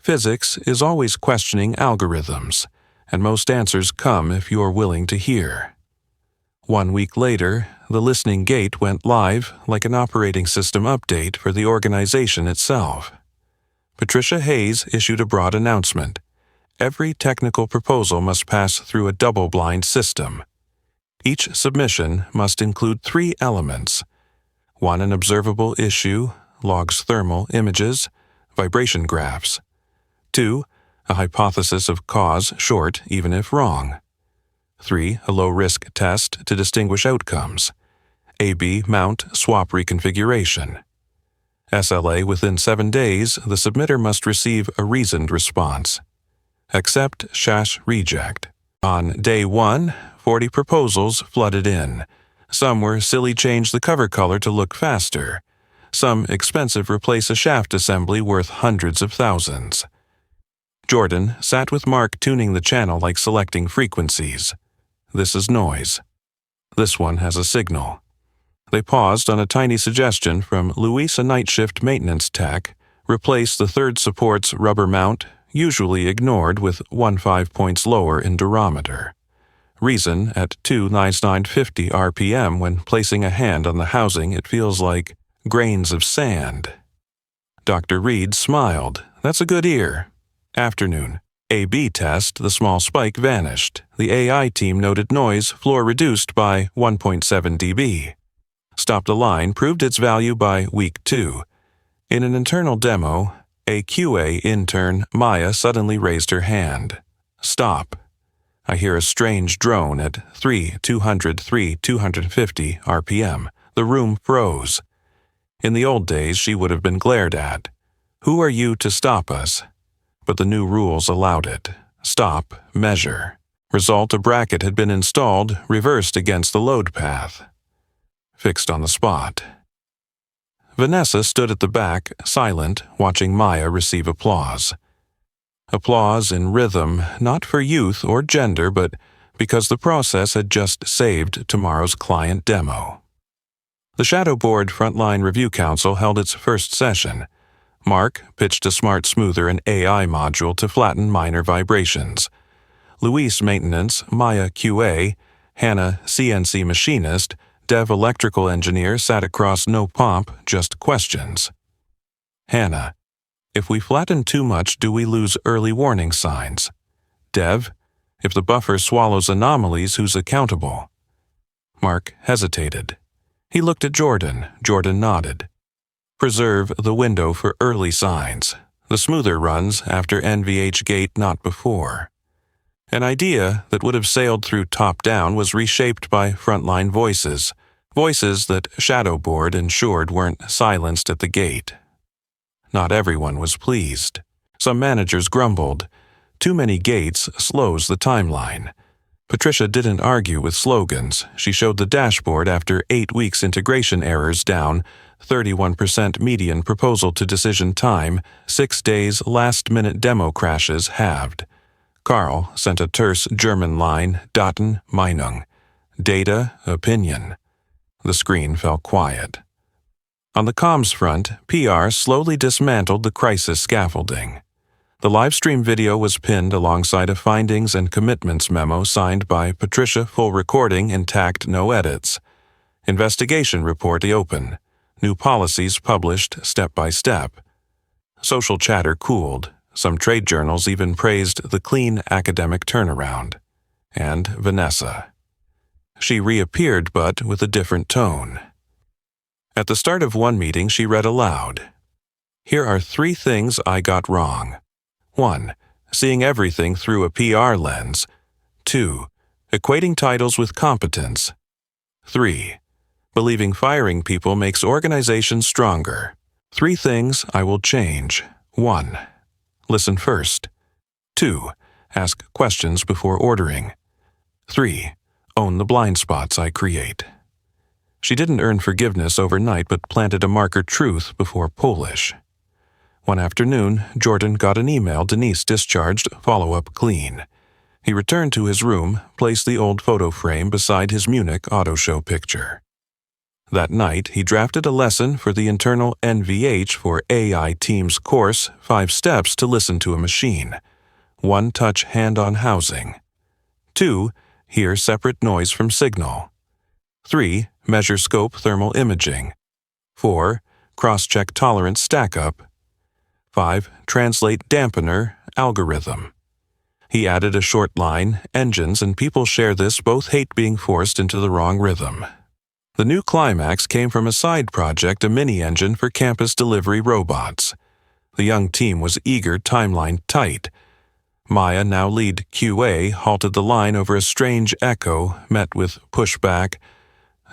Physics is always questioning algorithms, and most answers come if you're willing to hear. 1 week later, the listening gate went live like an operating system update for the organization itself. Patricia Hayes issued a broad announcement. Every technical proposal must pass through a double-blind system. Each submission must include 3 elements. 1. An observable issue, logs thermal images, vibration graphs. 2. A hypothesis of cause, short even if wrong. 3. A low-risk test to distinguish outcomes. A/B mount swap reconfiguration. SLA within 7 days, the submitter must receive a reasoned response. Accept, reject. On day 1, 40 proposals flooded in. Some were silly change the cover color to look faster. Some expensive replace a shaft assembly worth hundreds of thousands. Jordan sat with Mark tuning the channel like selecting frequencies. This is noise. This one has a signal. They paused on a tiny suggestion from Luis, a night shift maintenance tech. Replace the third support's rubber mount, usually ignored, with 1/5 points lower in durometer. Reason, at 29950 RPM when placing a hand on the housing, it feels like grains of sand. Dr. Reed smiled. That's a good ear. Afternoon. A/B test, the small spike vanished. The AI team noted noise floor reduced by 1.7 dB. Stop the line proved its value by week 2. In an internal demo, a QA intern, Maya, suddenly raised her hand. Stop. I hear a strange drone at 250 RPM. The room froze. In the old days, she would have been glared at. Who are you to stop us? But the new rules allowed it. Stop, measure. Result, a bracket had been installed, reversed against the load path. Fixed on the spot. Vanessa stood at the back, silent, watching Maya receive applause. Applause in rhythm, not for youth or gender, but because the process had just saved tomorrow's client demo. The Shadow Board Frontline Review Council held its first session. Mark pitched a smart smoother and AI module to flatten minor vibrations. Luis maintenance, Maya QA, Hannah CNC machinist, Dev electrical engineer sat across no pomp, just questions. Hannah, if we flatten too much, do we lose early warning signs? Dev, if the buffer swallows anomalies, who's accountable? Mark hesitated. He looked at Jordan. Jordan nodded. Preserve the window for early signs. The smoother runs after NVH gate, not before. An idea that would have sailed through top-down was reshaped by frontline voices, voices that Shadow Board ensured weren't silenced at the gate. Not everyone was pleased. Some managers grumbled. Too many gates slows the timeline. Patricia didn't argue with slogans. She showed the dashboard after 8 weeks integration errors down, 31% median proposal to decision time, 6 days last-minute demo crashes halved. Carl sent a terse German line, Daten, Meinung. Data, opinion. The screen fell quiet. On the comms front, PR slowly dismantled the crisis scaffolding. The livestream video was pinned alongside a findings and commitments memo signed by Patricia, full recording intact, no edits. Investigation report open. New policies published step by step. Social chatter cooled. Some trade journals even praised the clean academic turnaround. And Vanessa. She reappeared, but with a different tone. At the start of one meeting, she read aloud. Here are 3 things I got wrong. 1. Seeing everything through a PR lens. 2. Equating titles with competence. 3. Believing firing people makes organizations stronger. 3 things I will change. 1. Listen first. 2. Ask questions before ordering. 3. Own the blind spots I create. She didn't earn forgiveness overnight, but planted a marker truth before Polish. One afternoon, Jordan got an email Denise discharged, follow-up clean. He returned to his room, placed the old photo frame beside his Munich auto show picture. That night, he drafted a lesson for the internal NVH for AI team's course, 5 steps to listen to a machine. 1. Touch hand-on housing. 2. Hear separate noise from signal. 3. Measure scope thermal imaging. 4. Cross-check tolerance stack-up. 5. Translate dampener algorithm. He added a short line, engines and people share this both hate being forced into the wrong rhythm. The new climax came from a side project, a mini-engine for campus delivery robots. The young team was eager, timeline tight. Maya, now lead QA, halted the line over a strange echo, met with pushback.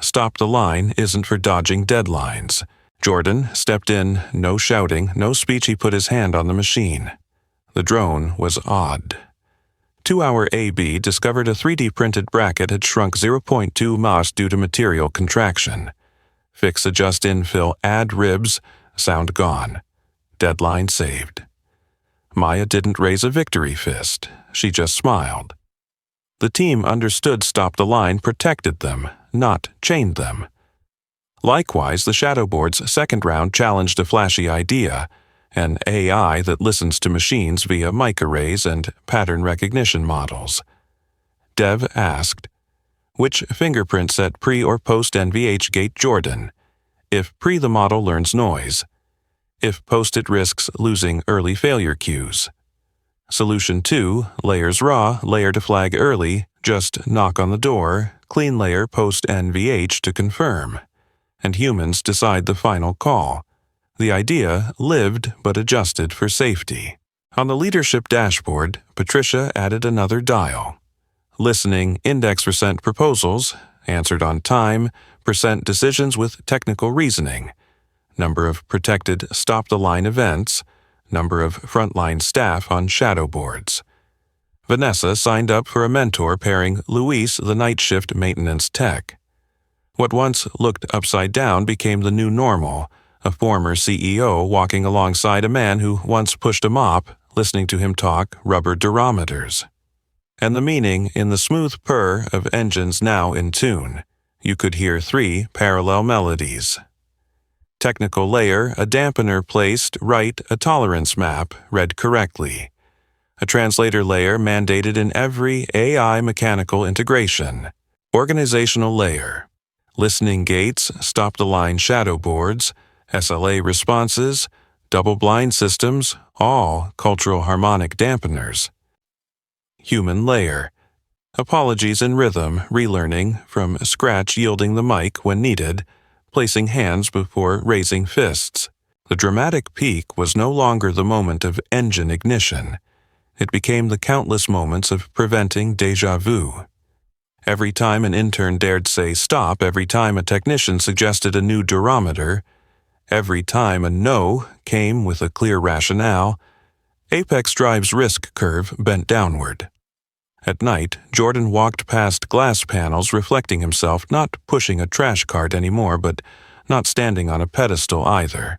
Stop the line isn't for dodging deadlines. Jordan stepped in, no shouting, no speech. He put his hand on the machine. The drone was odd. 2-hour AB discovered a 3D printed bracket had shrunk 0.2 mas due to material contraction. Fix, adjust, infill, add ribs, sound gone. Deadline saved. Maya didn't raise a victory fist. She just smiled. The team understood stop the line protected them, not chained them. Likewise, the Shadowboard's second round challenged a flashy idea, an AI that listens to machines via mic arrays and pattern recognition models. Dev asked, which fingerprint set pre or post NVH gate Jordan? If pre, the model learns noise. If post, it risks losing early failure cues. Solution 2, layers raw, layer to flag early, just knock on the door, clean layer post NVH to confirm. And humans decide the final call. The idea lived but adjusted for safety. On the leadership dashboard, Patricia added another dial. Listening, index % proposals, answered on time, % decisions with technical reasoning, number of protected stop-the-line events, number of frontline staff on shadow boards. Vanessa signed up for a mentor pairing Luis, the night shift maintenance tech. What once looked upside down became the new normal, a former CEO walking alongside a man who once pushed a mop, listening to him talk rubber durometers. And the meaning in the smooth purr of engines now in tune. You could hear 3 parallel melodies. Technical layer, a dampener placed right, a tolerance map, read correctly. A translator layer mandated in every AI mechanical integration. Organizational layer. Listening gates, stop-the-line shadow boards, SLA responses, double-blind systems, all cultural harmonic dampeners. Human layer. Apologies in rhythm, relearning, from scratch yielding the mic when needed, placing hands before raising fists. The dramatic peak was no longer the moment of engine ignition. It became the countless moments of preventing déjà vu. Every time an intern dared say stop, every time a technician suggested a new durometer, every time a no came with a clear rationale, Apex Drive's risk curve bent downward. At night, Jordan walked past glass panels reflecting himself, not pushing a trash cart anymore, but not standing on a pedestal either.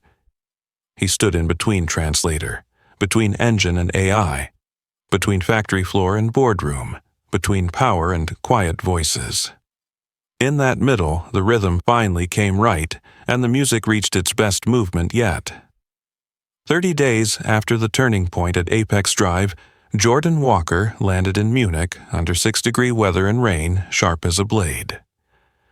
He stood in between translator, between engine and AI, between factory floor and boardroom, between power and quiet voices. In that middle, the rhythm finally came right, and the music reached its best movement yet. 30 days after the turning point at Apex Drive, Jordan Walker landed in Munich under 6-degree weather and rain, sharp as a blade.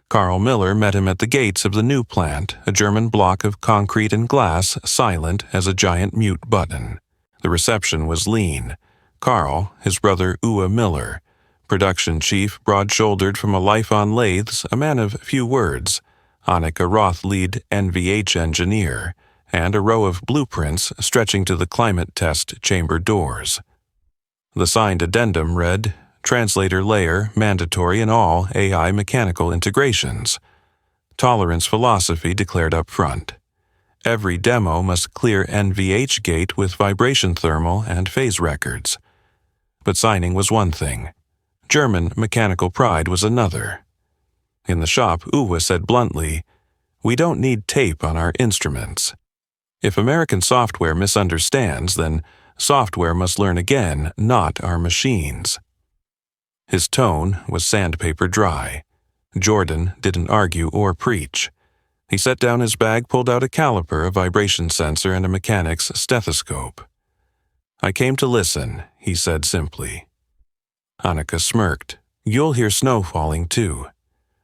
Carl Miller met him at the gates of the new plant, a German block of concrete and glass, silent as a giant mute button. The reception was lean. Carl, his brother Uwe Miller, production chief, broad-shouldered from a life on lathes, a man of few words, Annika Roth, lead NVH engineer, and a row of blueprints stretching to the climate test chamber doors. The signed addendum read, translator layer mandatory in all AI mechanical integrations. Tolerance philosophy declared up front. Every demo must clear NVH gate with vibration thermal and phase records. But signing was one thing. German mechanical pride was another. In the shop, Uwe said bluntly, "We don't need tape on our instruments. If American software misunderstands, then software must learn again, not our machines." His tone was sandpaper dry. Jordan didn't argue or preach. He set down his bag, pulled out a caliper, a vibration sensor, and a mechanic's stethoscope. "I came to listen," he said simply. Annika smirked. "You'll hear snow falling, too."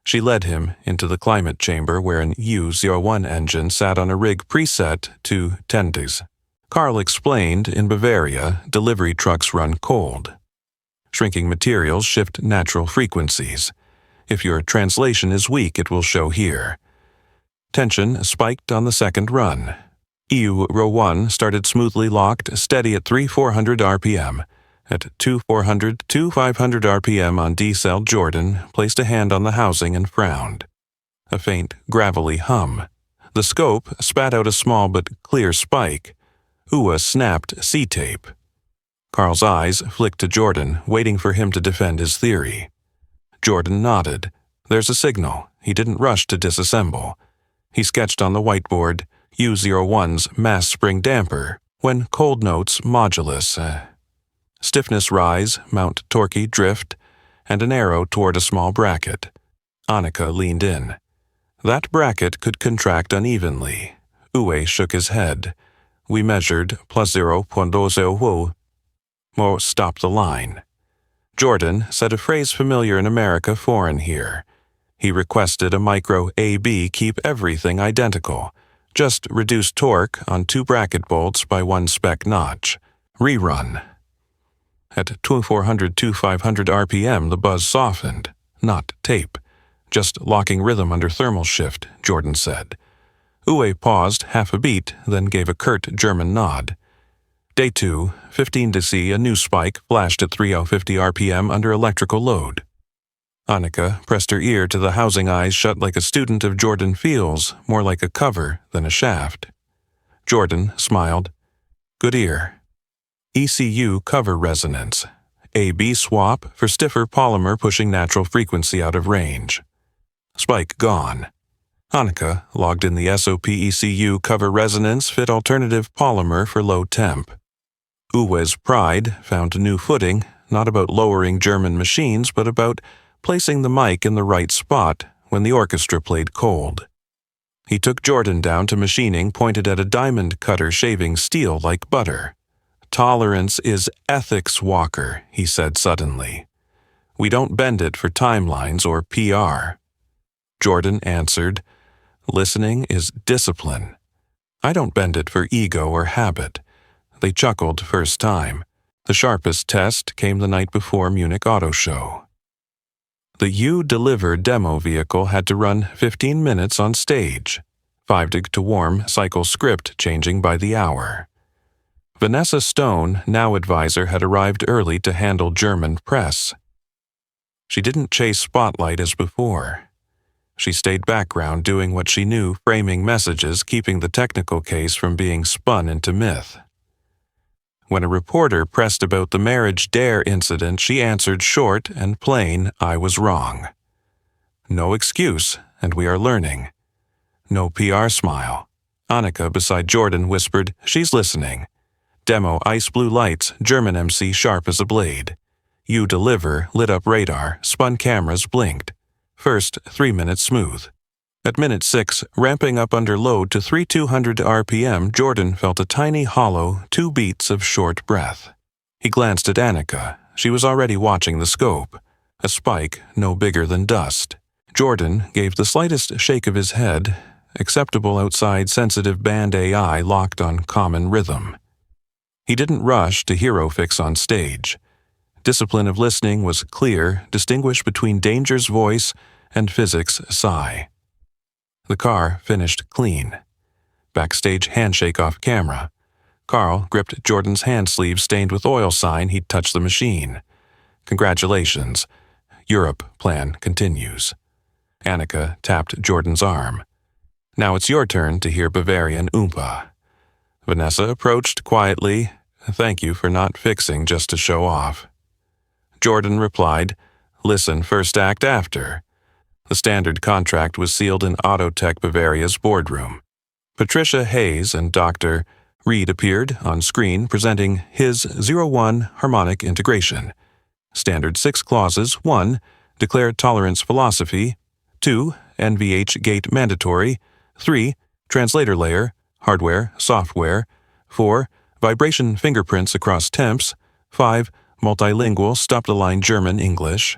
She led him into the climate chamber where an U-01 engine sat on a rig preset to 10 days. Carl explained in Bavaria, delivery trucks run cold. Shrinking materials shift natural frequencies. If your translation is weak, it will show here. Tension spiked on the second run. EU row 1 started smoothly locked, steady at 3,400 RPM. At 2,400 to 500 RPM on D-cell, Jordan placed a hand on the housing and frowned. A faint, gravelly hum. The scope spat out a small but clear spike. Uwa snapped C-tape. Carl's eyes flicked to Jordan, waiting for him to defend his theory. Jordan nodded. There's a signal. He didn't rush to disassemble. He sketched on the whiteboard U01's mass spring damper, when cold notes modulus, stiffness rise, mount torquey drift, and an arrow toward a small bracket. Annika leaned in. That bracket could contract unevenly. Uwe shook his head. We measured +0.20. Mo stopped the line. Jordan said a phrase familiar in America, foreign here. He requested a micro AB keep everything identical. Just reduce torque on 2 bracket bolts by 1 spec notch. Rerun. At 2,400 to 500 RPM, the buzz softened. Not tape. Just locking rhythm under thermal shift, Jordan said. Uwe paused half a beat, then gave a curt German nod. Day 2, 15 to see a new spike flashed at 3,050 RPM under electrical load. Annika pressed her ear to the housing, eyes shut like a student of Jordan feels, more like a cover than a shaft. Jordan smiled. Good ear. ECU cover resonance. AB swap for stiffer polymer pushing natural frequency out of range. Spike gone. Annika logged in the SOP ECU cover resonance fit alternative polymer for low temp. Uwe's pride found new footing, not about lowering German machines, but about placing the mic in the right spot when the orchestra played cold. He took Jordan down to machining, pointed at a diamond cutter shaving steel like butter. Tolerance is ethics, Walker, he said suddenly. We don't bend it for timelines or PR. Jordan answered, listening is discipline. I don't bend it for ego or habit. They chuckled first time. The sharpest test came the night before Munich Auto Show. The U-Deliver demo vehicle had to run 15 minutes on stage. 5 to warm, cycle script changing by the hour. Vanessa Stone, now advisor, had arrived early to handle German press. She didn't chase spotlight as before. She stayed background doing what she knew, framing messages, keeping the technical case from being spun into myth. When a reporter pressed about the marriage dare incident, she answered short and plain, I was wrong. No excuse, and we are learning. No PR smile. Annika beside Jordan whispered, she's listening. Demo ice blue lights, German MC sharp as a blade. U-Deliver lit up radar, spun cameras blinked. First 3 minutes smooth. At minute 6, ramping up under load to 3,200 RPM, Jordan felt a tiny hollow, 2 beats of short breath. He glanced at Annika. She was already watching the scope. A spike no bigger than dust. Jordan gave the slightest shake of his head, acceptable outside sensitive band AI locked on common rhythm. He didn't rush to hero fix on stage. Discipline of listening was clear, distinguished between danger's voice and physics' sigh. The car finished clean. Backstage handshake off camera. Carl gripped Jordan's hand sleeve stained with oil, sign he'd touched the machine. Congratulations. Europe plan continues. Annika tapped Jordan's arm. Now it's your turn to hear Bavarian Oompa. Vanessa approached quietly. Thank you for not fixing just to show off. Jordan replied, listen first, act after. The standard contract was sealed in Autotech Bavaria's boardroom. Patricia Hayes and Dr. Reed appeared on screen presenting his 01 harmonic integration. Standard 6 clauses: 1. Declare tolerance philosophy. 2. NVH gate mandatory. 3. Translator layer, hardware, software. 4. Vibration fingerprints across temps. 5. Multilingual stop-the-line German-English.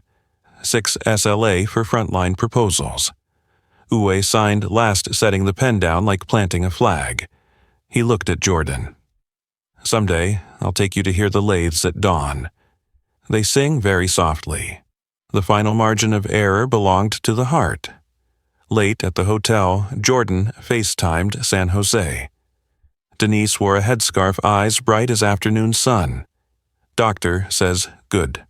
6. SLA for frontline proposals. Uwe signed last, setting the pen down like planting a flag. He looked at Jordan. Someday, I'll take you to hear the lathes at dawn. They sing very softly. The final margin of error belonged to the heart. Late at the hotel, Jordan FaceTimed San Jose. Denise wore a headscarf, eyes bright as afternoon sun. Doctor says, good.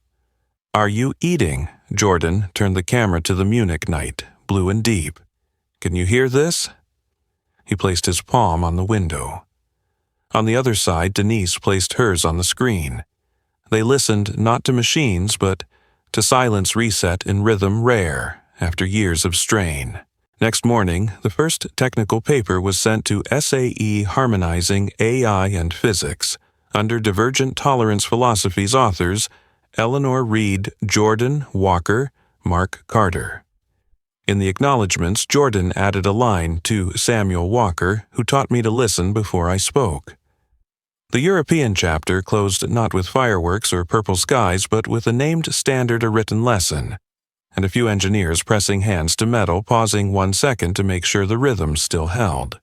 Are you eating? Jordan turned the camera to the Munich night, blue and deep. Can you hear this? He placed his palm on the window. On the other side, Denise placed hers on the screen. They listened not to machines, but to silence reset in rhythm rare after years of strain. Next morning, the first technical paper was sent to SAE Harmonizing AI and Physics under Divergent Tolerance Philosophy's authors Eleanor Reed, Jordan Walker, Mark Carter. In the acknowledgments, Jordan added a line to Samuel Walker, who taught me to listen before I spoke. The European chapter closed not with fireworks or purple skies, but with a named standard, a written lesson, and a few engineers pressing hands to metal, pausing 1 second to make sure the rhythm still held.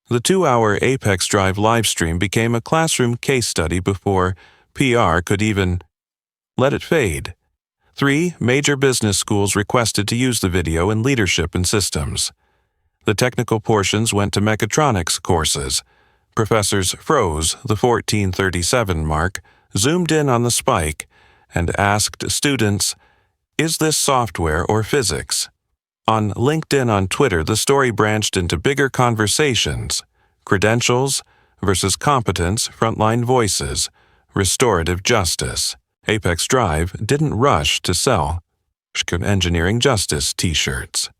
The 2-hour Apex Drive livestream became a classroom case study before PR could even let it fade. 3 major business schools requested to use the video in leadership and systems. The technical portions went to mechatronics courses. Professors froze the 1437 mark, zoomed in on the spike, and asked students, is this software or physics? On LinkedIn on Twitter, the story branched into bigger conversations, credentials versus competence, frontline voices, restorative justice. Apex Drive didn't rush to sell Engineering Justice t-shirts.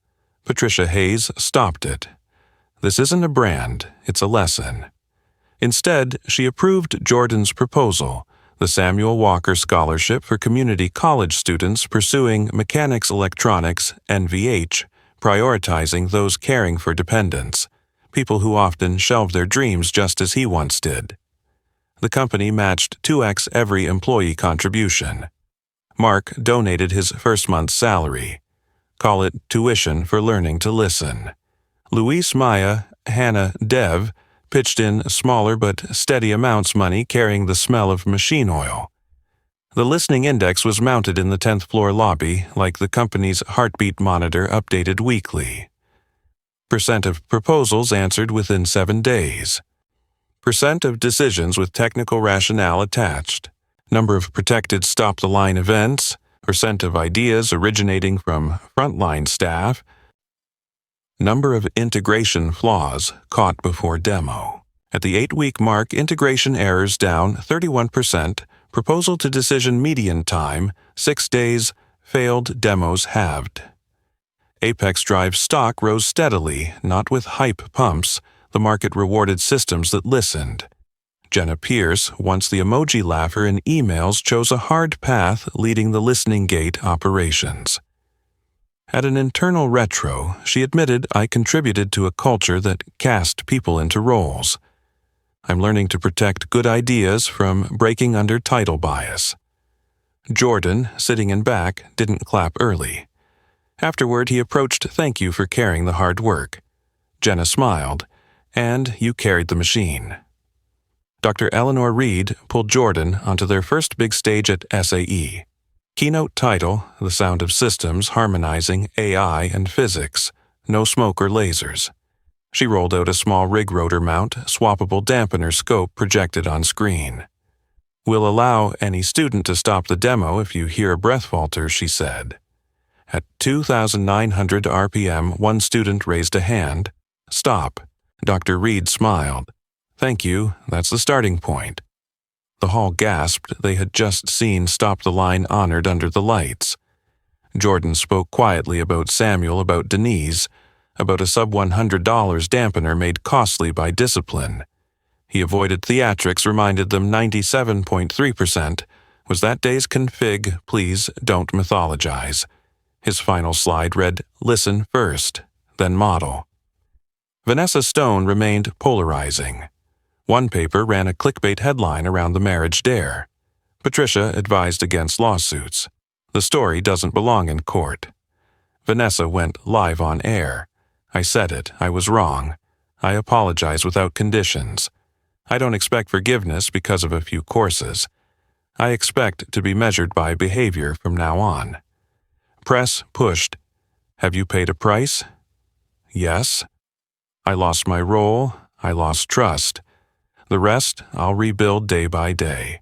Patricia Hayes stopped it. This isn't a brand, it's a lesson. Instead, she approved Jordan's proposal, the Samuel Walker Scholarship for community college students pursuing mechanics electronics, NVH, prioritizing those caring for dependents, people who often shelve their dreams just as he once did. The company matched 2x every employee contribution. Mark donated his first month's salary. Call it tuition for learning to listen. Luis, Maya, Hannah, Dev pitched in smaller but steady amounts money carrying the smell of machine oil. The listening index was mounted in the 10th floor lobby like the company's heartbeat monitor updated weekly. Percent of proposals answered within 7 days. Percent of decisions with technical rationale attached. Number of protected stop-the-line events. Percent of ideas originating from frontline staff. Number of integration flaws caught before demo. At the 8-week mark, integration errors down 31%, proposal to decision median time 6 days, failed demos halved. Apex Drive stock rose steadily, not with hype pumps. The market rewarded systems that listened. Jenna Pierce, once the emoji laugher in emails, chose a hard path leading the listening gate operations. At an internal retro, she admitted I contributed to a culture that cast people into roles. I'm learning to protect good ideas from breaking under title bias. Jordan, sitting in back, didn't clap early. Afterward, he approached, thank you for carrying the hard work. Jenna smiled, and you carried the machine. Dr. Eleanor Reed pulled Jordan onto their first big stage at SAE. Keynote title, The Sound of Systems Harmonizing AI and Physics, No Smoke or Lasers. She rolled out a small rig rotor mount, swappable dampener scope projected on screen. We'll allow any student to stop the demo if you hear a breath falter, she said. At 2,900 RPM, one student raised a hand. Stop. Dr. Reed smiled. Thank you, that's the starting point. The hall gasped. They had just seen Stop the Line honored under the lights. Jordan spoke quietly about Samuel, about Denise, about a sub-$100 dampener made costly by discipline. He avoided theatrics, reminded them 97.3% was that day's config, please don't mythologize. His final slide read, listen first, then model. Vanessa Stone remained polarizing. One paper ran a clickbait headline around the marriage dare. Patricia advised against lawsuits. The story doesn't belong in court. Vanessa went live on air. I said it. I was wrong. I apologize without conditions. I don't expect forgiveness because of a few courses. I expect to be measured by behavior from now on. Press pushed. Have you paid a price? Yes. I lost my role. I lost trust. The rest I'll rebuild day by day.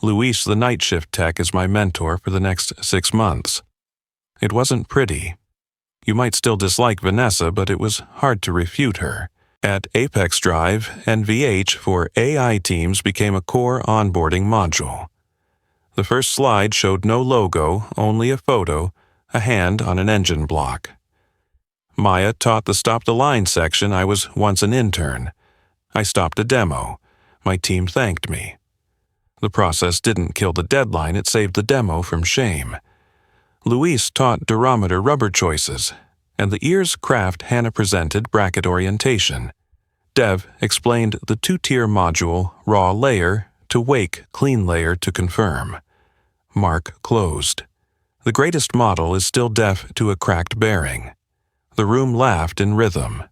Luis, the night shift tech, is my mentor for the next 6 months. It wasn't pretty. You might still dislike Vanessa, but it was hard to refute her. At Apex Drive, NVH for AI teams became a core onboarding module. The first slide showed no logo, only a photo, a hand on an engine block. Maya taught the Stop the Line section. I was once an intern. I stopped a demo. My team thanked me. The process didn't kill the deadline, it saved the demo from shame. Luis taught durometer rubber choices, and the ears craft Hannah presented bracket orientation. Dev explained the 2-tier module raw layer to wake clean layer to confirm. Mark closed. The greatest model is still deaf to a cracked bearing. The room laughed in rhythm.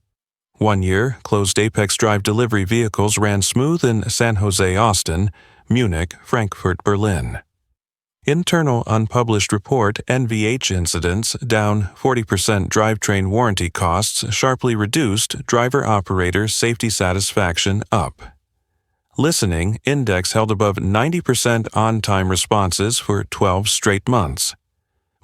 1 year, closed Apex Drive delivery vehicles ran smooth in San Jose, Austin, Munich, Frankfurt, Berlin. Internal unpublished report NVH incidents down 40%, drivetrain warranty costs sharply reduced, driver-operator safety satisfaction up. Listening index held above 90% on-time responses for 12 straight months.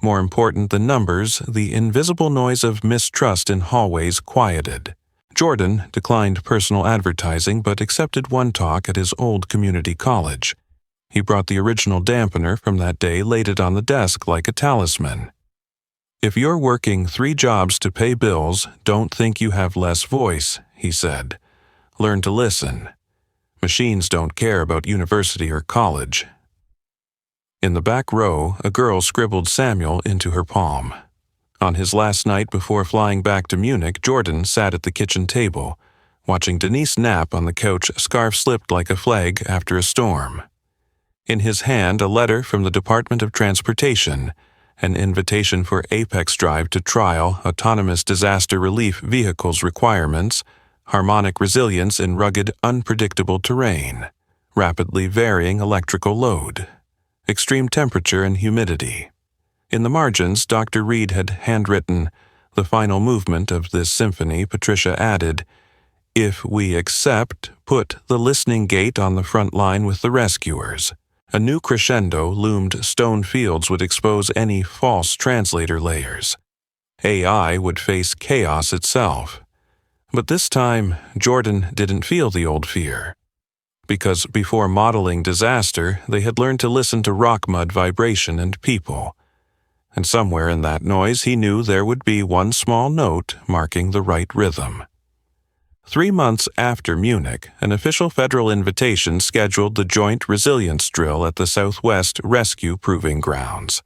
More important than numbers, the invisible noise of mistrust in hallways quieted. Jordan declined personal advertising but accepted one talk at his old community college. He brought the original dampener from that day, laid it on the desk like a talisman. If you're working 3 jobs to pay bills, don't think you have less voice, he said. Learn to listen. Machines don't care about university or college. In the back row, a girl scribbled Samuel into her palm. On his last night before flying back to Munich, Jordan sat at the kitchen table, watching Denise nap on the couch, scarf slipped like a flag after a storm. In his hand, a letter from the Department of Transportation, an invitation for Apex Drive to trial autonomous disaster relief vehicles requirements, harmonic resilience in rugged, unpredictable terrain, rapidly varying electrical load, extreme temperature and humidity. In the margins, Dr. Reed had handwritten, "The final movement of this symphony," Patricia added, "If we accept, put the listening gate on the front line with the rescuers." A new crescendo loomed. Stone fields would expose any false translator layers. AI would face chaos itself. But this time, Jordan didn't feel the old fear. Because before modeling disaster, they had learned to listen to rock mud vibration and people. And somewhere in that noise, he knew there would be one small note marking the right rhythm. 3 months after Munich, an official federal invitation scheduled the Joint Resilience Drill at the Southwest Rescue Proving Grounds.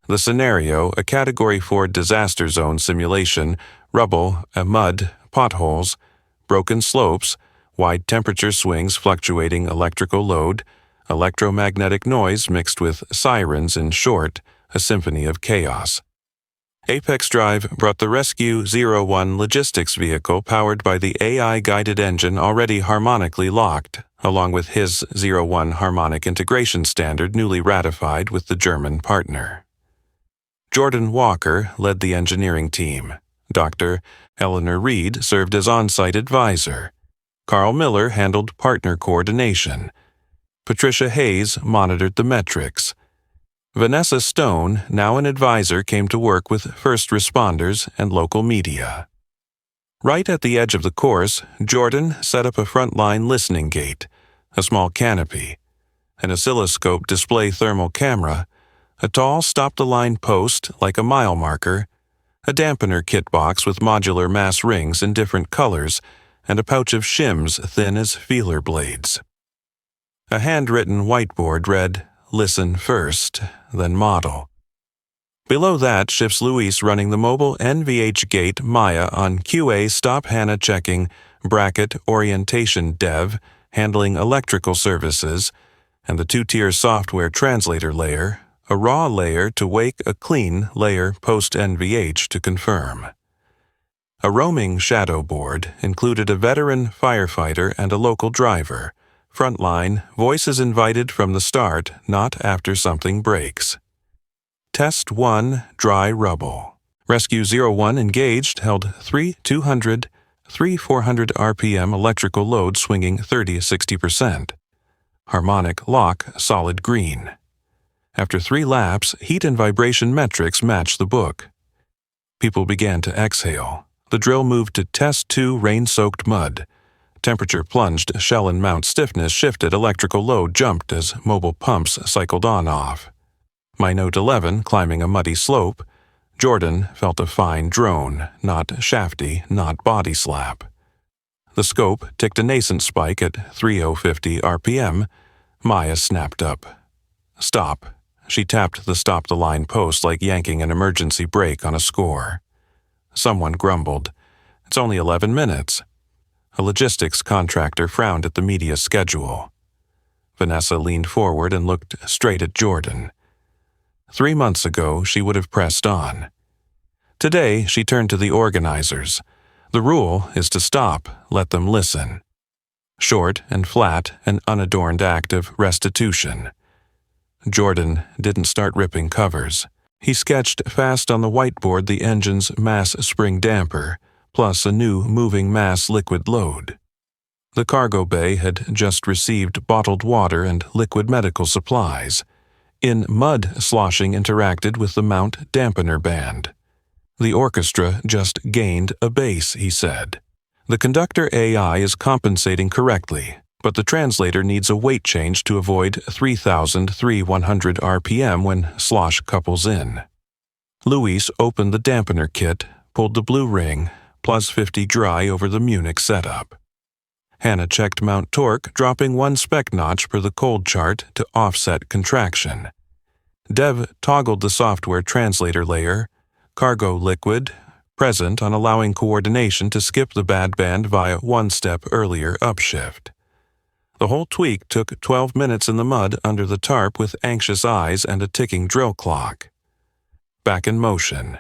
The scenario, a Category 4 disaster zone simulation, rubble, mud, potholes, broken slopes, wide temperature swings, fluctuating electrical load, electromagnetic noise mixed with sirens, in short, a symphony of chaos. Apex Drive brought the Rescue 01 logistics vehicle powered by the AI-guided engine already harmonically locked, along with his 01 harmonic integration standard newly ratified with the German partner. Jordan Walker led the engineering team. Dr. Eleanor Reed served as on-site advisor. Carl Miller handled partner coordination. Patricia Hayes monitored the metrics. Vanessa Stone, now an advisor, came to work with first responders and local media. Right at the edge of the course, Jordan set up a frontline listening gate, a small canopy, an oscilloscope display thermal camera, a tall stop-the-line post like a mile marker, a dampener kit box with modular mass rings in different colors, and a pouch of shims thin as feeler blades. A handwritten whiteboard read, "Listen first, then model." Below that shifts Luis running the mobile NVH gate, Maya on QA stop, Hannah checking, bracket orientation, Dev handling electrical services, and the 2-tier software translator layer, a raw layer to wake, a clean layer post NVH to confirm. A roaming shadow board included a veteran firefighter and a local driver. Frontline, voices invited from the start, not after something breaks. Test 1, dry rubble. Rescue 01 engaged, held 3,200, 3,400 RPM electrical load swinging 30-60%. Harmonic lock solid green. After 3 laps, heat and vibration metrics matched the book. People began to exhale. The drill moved to Test 2 rain-soaked mud. Temperature plunged, shell and mount stiffness shifted, electrical load jumped as mobile pumps cycled on-off. My note 11 climbing a muddy slope. Jordan felt a fine drone, not shafty, not body slap. The scope ticked a nascent spike at 3,050 RPM. Maya snapped up. Stop. She tapped the stop-the-line post like yanking an emergency brake on a score. Someone grumbled. It's only 11 minutes. A logistics contractor frowned at the media schedule. Vanessa leaned forward and looked straight at Jordan. 3 months ago, she would have pressed on. Today, she turned to the organizers. The rule is to stop, let them listen. Short and flat, an unadorned act of restitution. Jordan didn't start ripping covers. He sketched fast on the whiteboard the engine's mass spring damper, plus a new moving mass liquid load. The cargo bay had just received bottled water and liquid medical supplies. In mud, sloshing interacted with the mount dampener band. The orchestra just gained a bass, he said. The conductor AI is compensating correctly, but the translator needs a weight change to avoid 3,100 RPM when slosh couples in. Luis opened the dampener kit, pulled the blue ring, plus 50 dry over the Munich setup. Hannah checked mount torque, dropping 1 spec notch per the cold chart to offset contraction. Dev toggled the software translator layer, cargo liquid, present on allowing coordination to skip the bad band via 1 step earlier upshift. The whole tweak took 12 minutes in the mud under the tarp with anxious eyes and a ticking drill clock. Back in motion.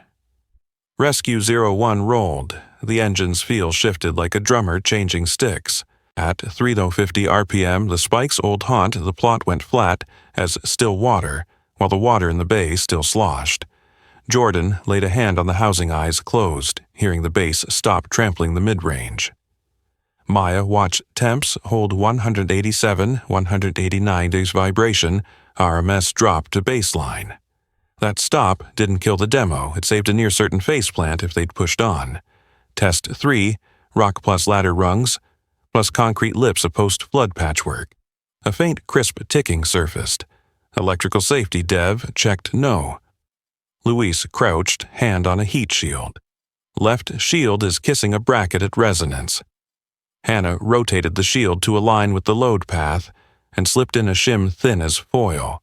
Rescue 01 rolled. The engine's feel shifted like a drummer changing sticks. At 3,050 RPM, the spike's old haunt, the plot went flat as still water, while the water in the bay still sloshed. Jordan laid a hand on the housing eyes closed, hearing the bass stop trampling the mid-range. Maya watched temps hold 187, 189 days vibration, RMS drop to baseline. That stop didn't kill the demo, it saved a near-certain faceplant if they'd pushed on. Test 3, rock plus ladder rungs, plus concrete lips of post-flood patchwork. A faint crisp ticking surfaced. Electrical safety dev checked no. Luis crouched, hand on a heat shield. Left shield is kissing a bracket at resonance. Hannah rotated the shield to align with the load path and slipped in a shim thin as foil.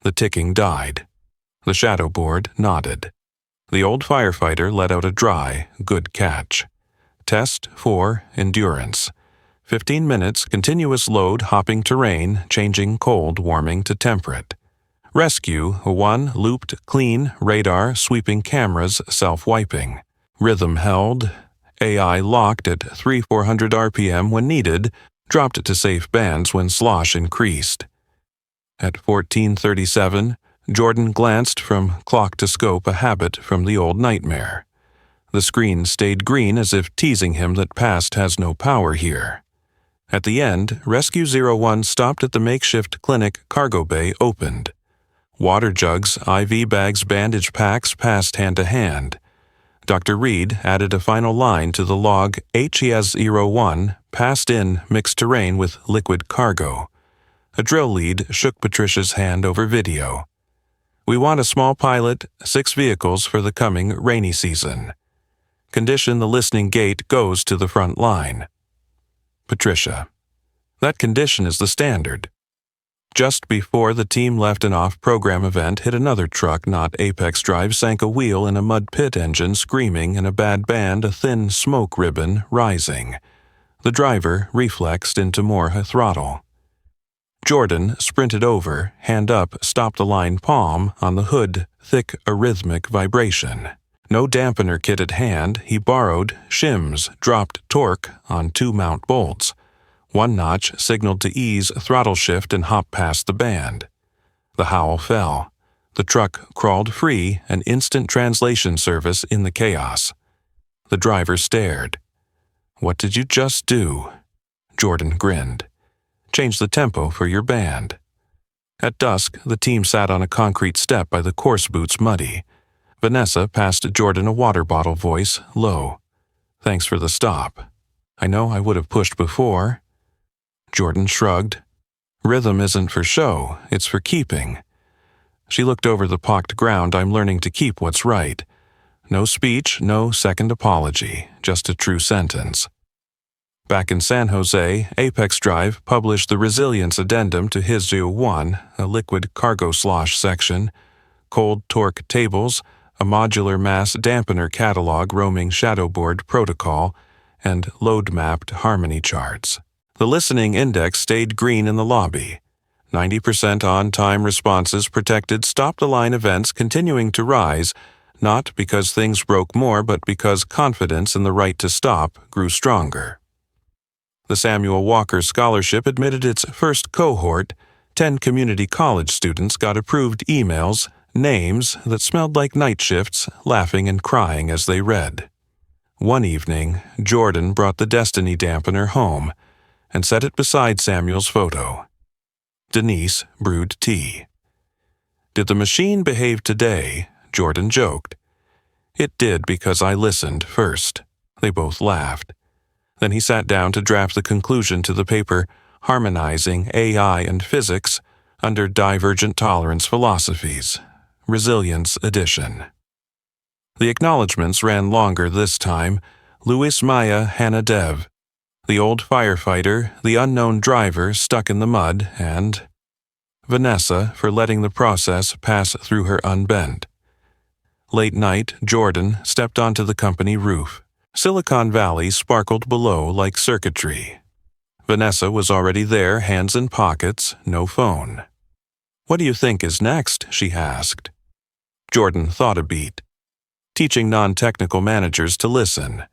The ticking died. The shadow board nodded. The old firefighter let out a dry, good catch. Test 4, endurance. 15 minutes, continuous load, hopping terrain, changing cold, warming to temperate. Rescue 1, looped, clean, radar, sweeping cameras, self-wiping. Rhythm held. AI locked at 3,400 RPM when needed, dropped to safe bands when slosh increased. At 14:37, Jordan glanced from clock to scope, a habit from the old nightmare. The screen stayed green as if teasing him that past has no power here. At the end, Rescue 01 stopped at the makeshift clinic cargo bay opened. Water jugs, IV bags, bandage packs passed hand to hand. Dr. Reed added a final line to the log HES01, passed in mixed terrain with liquid cargo. A drill lead shook Patricia's hand over video. We want a small pilot, 6 vehicles for the coming rainy season. Condition the listening gate goes to the front line. Patricia. That condition is the standard. Just before the team left an off-program event, hit another truck not Apex Drive, sank a wheel in a mud pit engine, screaming, and a bad band, a thin smoke ribbon, rising. The driver reflexed into more throttle. Jordan sprinted over, hand up, stopped the line palm, on the hood, thick arrhythmic vibration. No dampener kit at hand, he borrowed shims, dropped torque on 2 mount bolts. One notch signaled to ease throttle shift and hop past the band. The howl fell. The truck crawled free, an instant translation service in the chaos. The driver stared. "What did you just do?" Jordan grinned. "Change the tempo for your band." At dusk, the team sat on a concrete step by the course boots muddy. Vanessa passed Jordan a water bottle, voice low. "Thanks for the stop. I know I would have pushed before." Jordan shrugged. "Rhythm isn't for show, it's for keeping." She looked over the pocked ground. "I'm learning to keep what's right. No speech, no second apology, just a true sentence." Back in San Jose, Apex Drive published the Resilience Addendum to HISU 1, a liquid cargo slosh section, cold torque tables, a modular mass dampener catalog roaming shadowboard protocol, and load-mapped harmony charts. The listening index stayed green in the lobby. 90% on-time responses protected stop-the-line events continuing to rise, not because things broke more, but because confidence in the right to stop grew stronger. The Samuel Walker Scholarship admitted its first cohort. 10 community college students got approved emails, names that smelled like night shifts, laughing and crying as they read. One evening, Jordan brought the Destiny dampener home and set it beside Samuel's photo. Denise brewed tea. "Did the machine behave today?" Jordan joked. "It did because I listened first." They both laughed. Then he sat down to draft the conclusion to the paper, Harmonizing AI and Physics under Divergent Tolerance Philosophies, Resilience Edition. The acknowledgments ran longer this time. Luis Maya Hanadev, the old firefighter, the unknown driver stuck in the mud, and Vanessa for letting the process pass through her unbent. Late night, Jordan stepped onto the company roof. Silicon Valley sparkled below like circuitry. Vanessa was already there, hands in pockets, no phone. "What do you think is next?" she asked. Jordan thought a beat. Teaching non-technical managers to listen.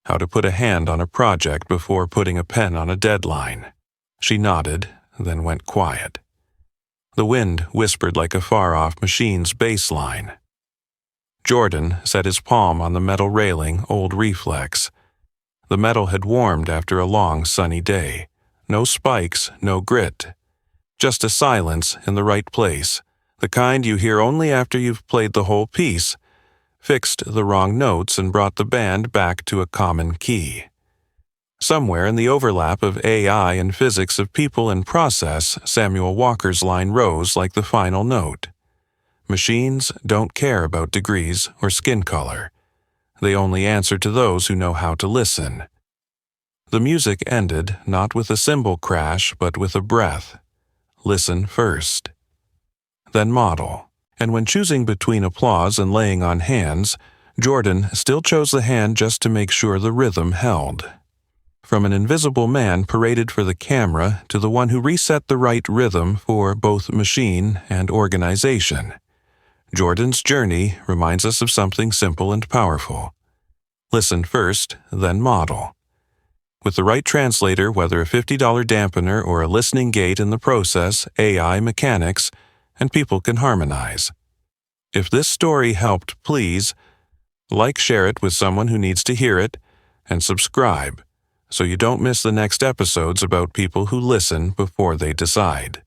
How to put a hand on a project before putting a pen on a deadline. She nodded, then went quiet. The wind whispered like a far-off machine's bass line. Jordan set his palm on the metal railing, old reflex. The metal had warmed after a long sunny day. No spikes, no grit. Just a silence in the right place, the kind you hear only after you've played the whole piece, fixed the wrong notes and brought the band back to a common key. Somewhere in the overlap of AI and physics of people and process, Samuel Walker's line rose like the final note. Machines don't care about degrees or skin color. They only answer to those who know how to listen. The music ended not with a cymbal crash, but with a breath. Listen first. Then model. And when choosing between applause and laying on hands, Jordan still chose the hand just to make sure the rhythm held. From an invisible man paraded for the camera to the one who reset the right rhythm for both machine and organization. Jordan's journey reminds us of something simple and powerful. Listen first, then model. With the right translator, whether a $50 dampener or a listening gate in the process, AI mechanics, and people can harmonize. If this story helped, please share it with someone who needs to hear it, and subscribe so you don't miss the next episodes about people who listen before they decide.